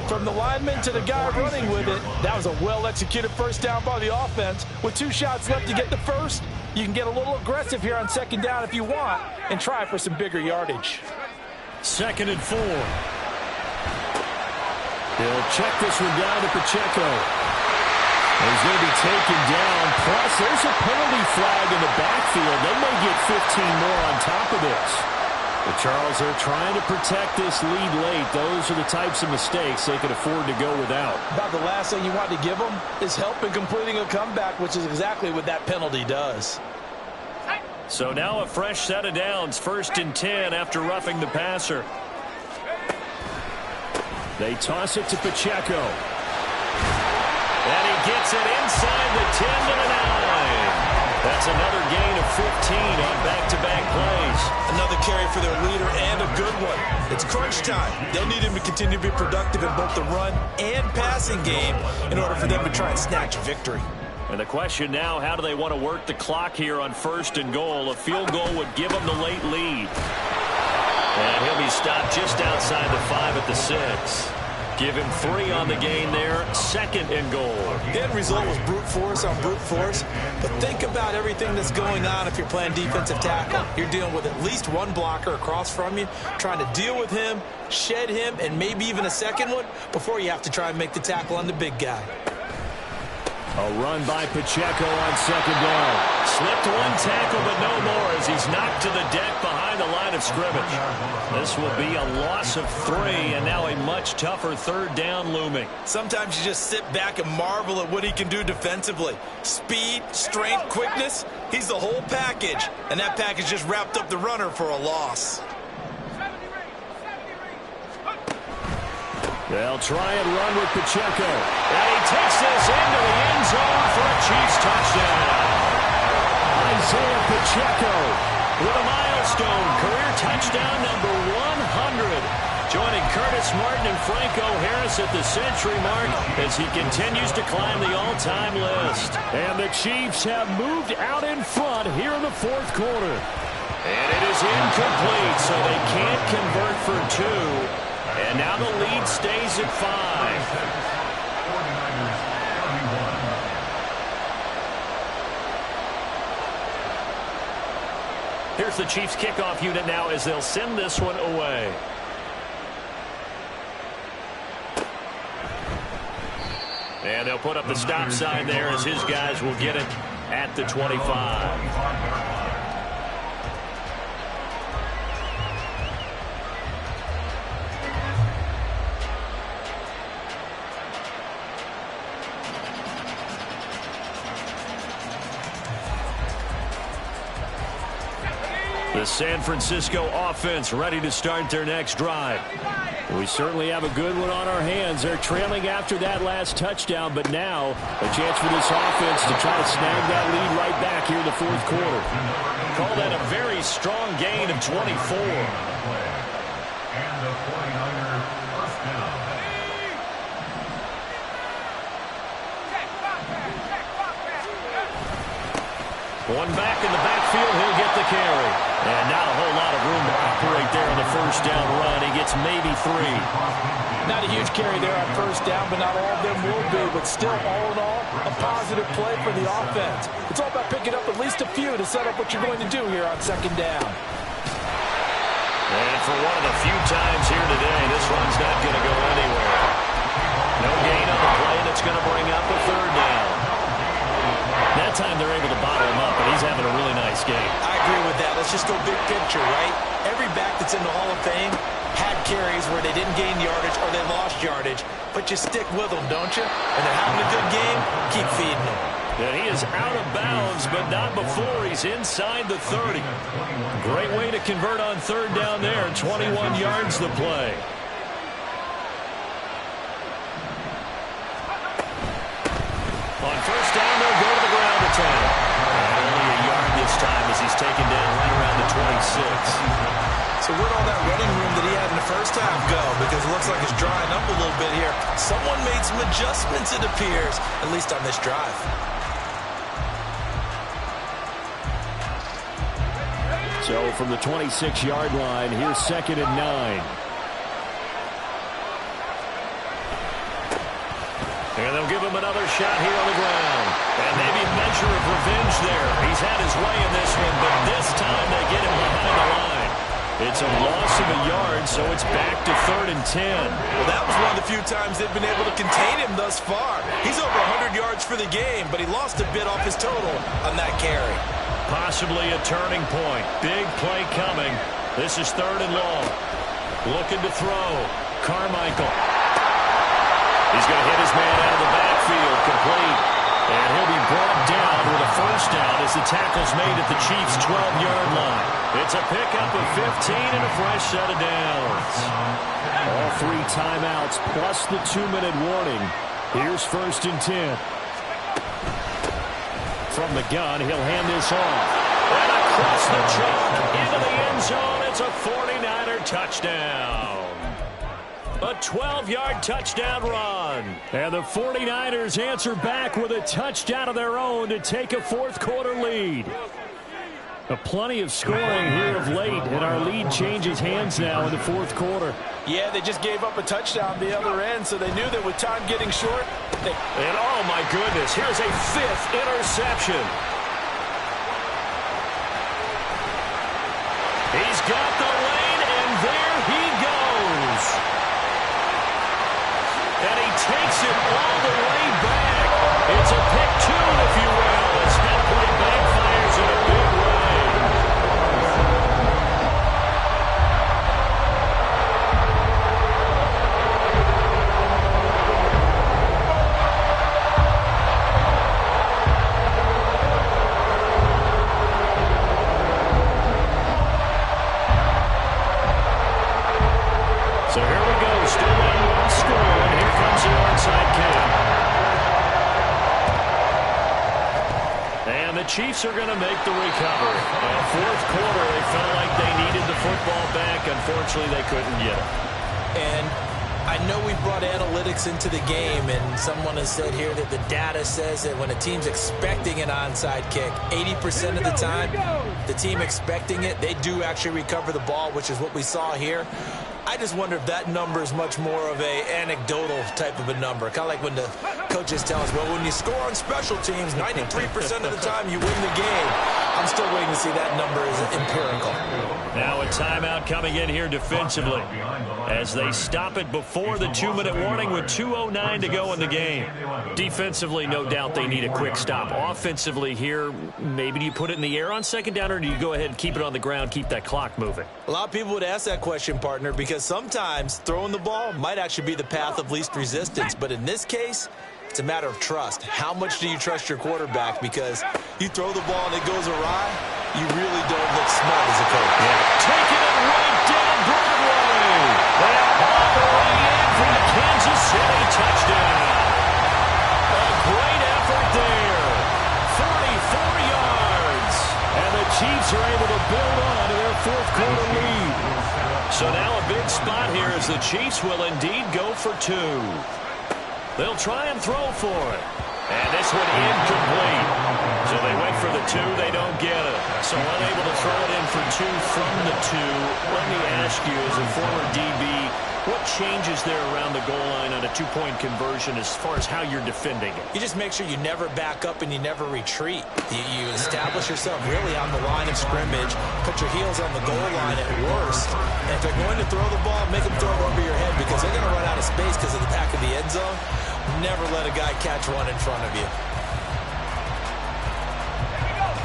From the lineman to the guy running with it, that was a well-executed first down by the offense. With 2 shots left to get the first, you can get a little aggressive here on 2nd down if you want and try for some bigger yardage. 2nd and 4. They'll check this one down to Pacheco. He's going to be taken down. Plus, there's a penalty flag in the backfield. They may get 15 more on top of this. But Charles, they're trying to protect this lead late. Those are the types of mistakes they could afford to go without. About the last thing you want to give them is help in completing a comeback, which is exactly what that penalty does. So now a fresh set of downs. 1st and 10 after roughing the passer. They toss it to Pacheco. And he gets it inside the 10 to the 9. That's another gain of 15 on back-to-back plays. Another carry for their leader and a good one. It's crunch time. They'll need him to continue to be productive in both the run and passing game in order for them to try and snatch a victory. And the question now, how do they want to work the clock here on 1st and goal? A field goal would give them the late lead. And he'll be stopped just outside the 5 at the 6. Give him 3 on the gain there. 2nd and goal. The end result was brute force on brute force. But think about everything that's going on if you're playing defensive tackle. You're dealing with at least one blocker across from you, trying to deal with him, shed him, and maybe even a second one before you have to try and make the tackle on the big guy. A run by Pacheco on 2nd down. Slipped one tackle, but no more as he's knocked to the deck behind behind the line of scrimmage. This will be a loss of 3, and now a much tougher third down looming. Sometimes you just sit back and marvel at what he can do defensively. Speed, strength, quickness, he's the whole package. And that package just wrapped up the runner for a loss. They'll try and run with Pacheco. And he takes this into the end zone for a Chiefs touchdown. Isaiah Pacheco with a milestone career touchdown number 100. Joining Curtis Martin and Franco Harris at the century mark as he continues to climb the all-time list. And the Chiefs have moved out in front here in the fourth quarter. And it is incomplete, so they can't convert for 2. And now the lead stays at 5. Here's the Chiefs kickoff unit now as they'll send this one away. And they'll put up the stop sign there as his guys will get it at the 25. The San Francisco offense ready to start their next drive. We certainly have a good one on our hands. They're trailing after that last touchdown, but now a chance for this offense to try to snag that lead right back here in the fourth quarter. Call that a very strong gain of 24. And the 49er first down. One back in the backfield, he'll get the carry. And not a whole lot of room to operate there on the first down run. He gets maybe 3. Not a huge carry there on first down, but not all of them will be. But still, all in all, a positive play for the offense. It's all about picking up at least a few to set up what you're going to do here on second down. And for one of the few times here today, this run's not going to go anywhere. No gain on the play, and it's going to bring up a third down. That time they're able to bottle him up, and he's having a really nice game. I agree with that. Let's just go big picture, right? Every back that's in the Hall of Fame had carries where they didn't gain yardage or they lost yardage, but you stick with them, don't you? And they're having a good game, keep feeding them. And he is out of bounds, but not before he's inside the 30. Great way to convert on third down there. 21 yards the play. On first down, they'll go to the ground attack. Only a yard this time as he's taken down right around the 26. So where'd all that running room that he had in the first half go? Because it looks like it's drying up a little bit here. Someone made some adjustments, it appears, at least on this drive. So from the 26-yard line, here's 2nd and 9. And they'll give him another shot here on the ground. And maybe a measure of revenge there. He's had his way in this one, but this time they get him behind the line. It's a loss of a yard, so it's back to 3rd and 10. Well, that was one of the few times they've been able to contain him thus far. He's over 100 yards for the game, but he lost a bit off his total on that carry. Possibly a turning point. Big play coming. This is 3rd and long. Looking to throw. Carmichael. He's going to hit his man out of the backfield. Complete. And he'll be brought down with a first down as the tackle's made at the Chiefs' 12-yard line. It's a pickup of 15 and a fresh set of downs. All 3 timeouts plus the 2-minute warning. Here's 1st and 10. From the gun, he'll hand this off. And across the chalk into the end zone. It's a 49er touchdown. A 12-yard touchdown run. And the 49ers answer back with a touchdown of their own to take a fourth-quarter lead. Plenty of scoring here of late, and our lead changes hands now in the fourth quarter. Yeah, they just gave up a touchdown the other end, so they knew that with time getting short. And oh my goodness, here's a 5th interception. He's got the lane, and there he goes. And he takes it all the way back. It's a pick 2, if you will, as that play backfires in a big way. Chiefs are going to make the recovery. Fourth quarter, they felt like they needed the football back. Unfortunately, they couldn't get it. And I know we brought analytics into the game, and someone has said here that the data says that when a team's expecting an onside kick, 80% of the time, the team expecting it, they do actually recover the ball, which is what we saw here. I just wonder if that number is much more of a anecdotal type of a number. Kind of like when the coaches tell us, well, when you score on special teams, 93% of the time you win the game. I'm still waiting to see that number is empirical. Now a timeout coming in here defensively as they stop it before the 2-minute warning with 2:09 to go in the game. Defensively, no doubt they need a quick stop. Offensively here, maybe do you put it in the air on second down, or do you go ahead and keep it on the ground, keep that clock moving? A lot of people would ask that question, partner, because sometimes throwing the ball might actually be the path of least resistance. But in this case, it's a matter of trust. How much do you trust your quarterback? Because you throw the ball and it goes awry, you really don't look smart as a coach. Taking it right down Broadway. And all the way in for the Kansas City touchdown. A great effort there. 34 yards. And the Chiefs are able to build on to their fourth quarter lead. So now a big spot here as the Chiefs will indeed go for two. They'll try and throw for it. And this one incomplete. So they went for the two. They don't get it. So unable to throw it in for two from the two. Let me ask you, as a former DB, what changes there around the goal line on a two-point conversion as far as how you're defending it? You just make sure you never back up and you never retreat. You establish yourself really on the line of scrimmage, put your heels on the goal line at worst. And if they're going to throw the ball, make them throw it over your head because they're going to run out of space because of the back of the end zone. Never let a guy catch one in front of you.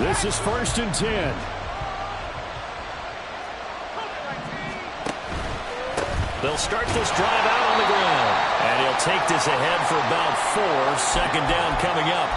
This is 1st and 10. They'll start this drive out on the ground. And he'll take this ahead for about 4. Second down coming up.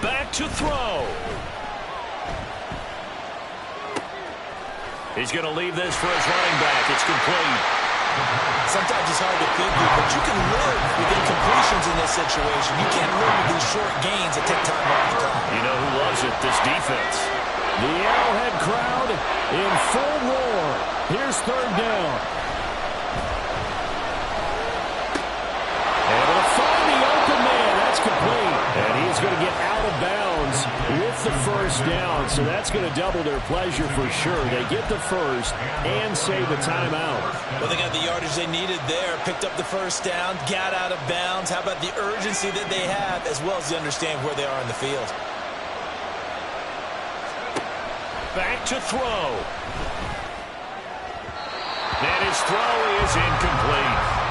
Back to throw. He's going to leave this for his running back. It's complete. Sometimes it's hard to figure, but you can live with incompletions in this situation. You can't live with these short gains that take time off the clock. You know who loves it? This defense. The Arrowhead crowd in full roar. Here's 3rd down. Able to find the open man. That's complete. And he's going to get out of bounds with the first down. So that's going to double their pleasure for sure. They get the first and save a timeout. Well, they got the yardage they needed there. Picked up the first down, got out of bounds. How about the urgency that they have as well as they understand where they are in the field? Back to throw. And his throw is incomplete.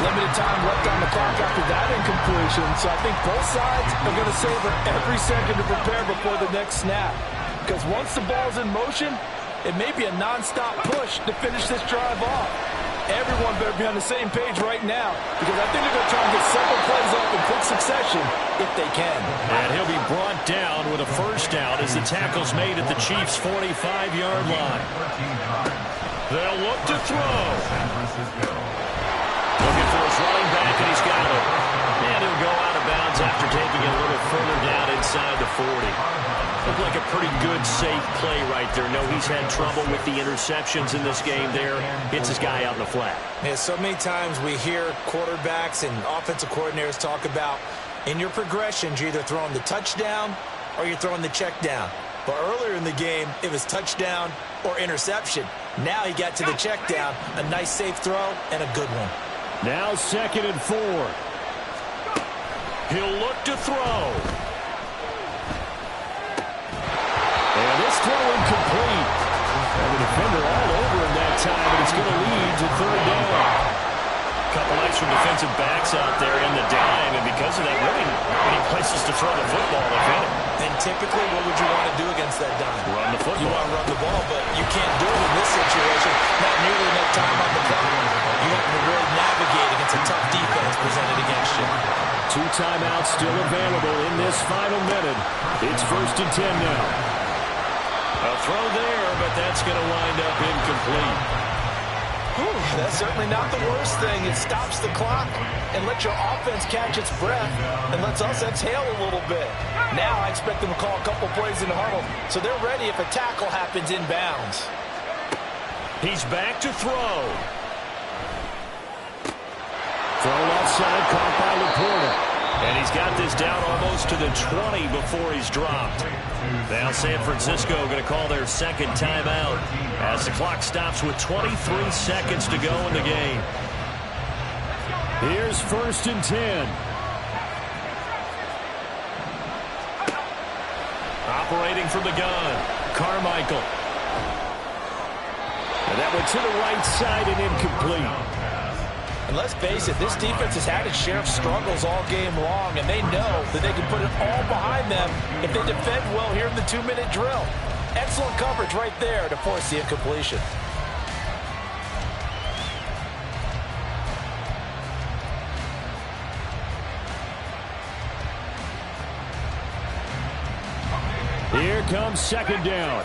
Limited time left on the clock after that incompletion, so I think both sides are going to savor every second to prepare before the next snap. Because once the ball's in motion, it may be a non-stop push to finish this drive off. Everyone better be on the same page right now, because I think they're going to try and get several plays off in quick succession if they can. And he'll be brought down with a first down as the tackle's made at the Chiefs' 45-yard line. They'll look to throw. Looking for his running back, and he's got it. And he'll go out of bounds after taking it a little further down inside the 40. Looked like a pretty good, safe play right there. No, he's had trouble with the interceptions in this game there. Hits his guy out in the flat. Yeah, so many times we hear quarterbacks and offensive coordinators talk about in your progressions, you're either throwing the touchdown or you're throwing the check down. But earlier in the game, it was touchdown or interception. Now he got to the check down, a nice safe throw, and a good one. Now 2nd and 4. He'll look to throw. And this throw incomplete. And the defender all over him that time, but it's going to lead to 3rd down. Couple extra defensive backs out there in the dime, and because of that, really any places to throw the football, if any. And typically, what would you want to do against that dime? Run the football. You want to run the ball, but you can't do it in this situation. Not nearly enough time on the clock. You have to really navigate against a tough defense presented against you. 2 timeouts still available in this final minute. It's 1st and 10 now. A throw there, but that's going to wind up incomplete. That's certainly not the worst thing. It stops the clock and lets your offense catch its breath and lets us exhale a little bit. Now I expect them to call a couple plays in the huddle so they're ready if a tackle happens inbounds. He's back to throw. Thrown offside, caught by Laporta. And he's got this down almost to the 20 before he's dropped. Now San Francisco going to call their second timeout as the clock stops with 23 seconds to go in the game. Here's 1st and 10. Operating from the gun, Carmichael. And that went to the right side and incomplete. And let's face it, this defense has had its share of struggles all game long, and they know that they can put it all behind them if they defend well here in the 2-minute drill. Excellent coverage right there to force the incompletion. Here comes 2nd down.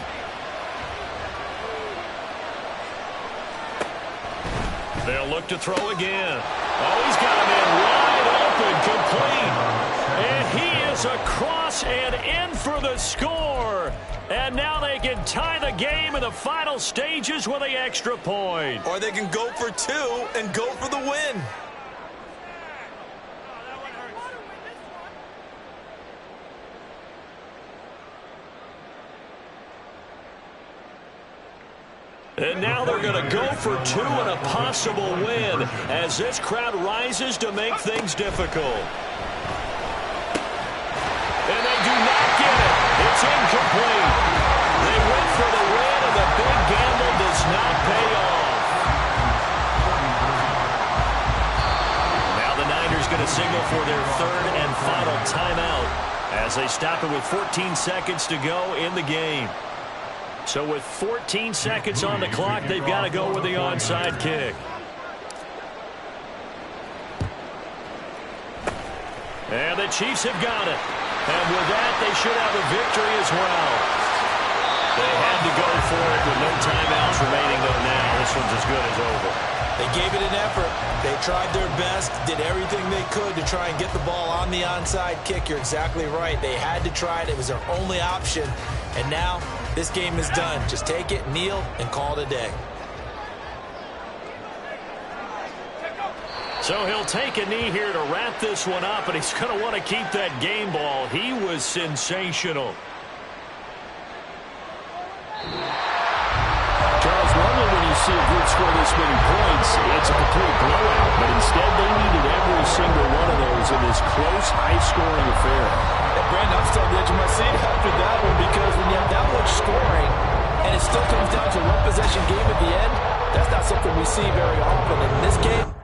They'll look to throw again. Oh, he's got him in wide open, complete. And he is across and in for the score. And now they can tie the game in the final stages with the extra point. Or they can go for 2 and go for the win. And now they're going to go for 2 and a possible win as this crowd rises to make things difficult. And they do not get it. It's incomplete. They went for the win, and the big gamble does not pay off. Now the Niners going to signal for their 3rd and final timeout as they stop it with 14 seconds to go in the game. So with 14 seconds on the clock, they've got to go with the onside kick. And the Chiefs have got it. And with that, they should have a victory as well. They had to go for it with no timeouts remaining, though now. This one's as good as over. They gave it an effort. They tried their best, did everything they could to try and get the ball on the onside kick. You're exactly right. They had to try it. It was their only option. And now this game is done. Just take it, kneel, and call it a day. So he'll take a knee here to wrap this one up, and he's going to want to keep that game ball. He was sensational. Charles, normally when you see a group score this many points, it's a complete blowout. But instead, they needed every single one of those in this close, high-scoring affair. And Brandon, I'm still on the edge of my seat after that one because when you have that much scoring and it still comes down to one possession game at the end, that's not something we see very often. In this game,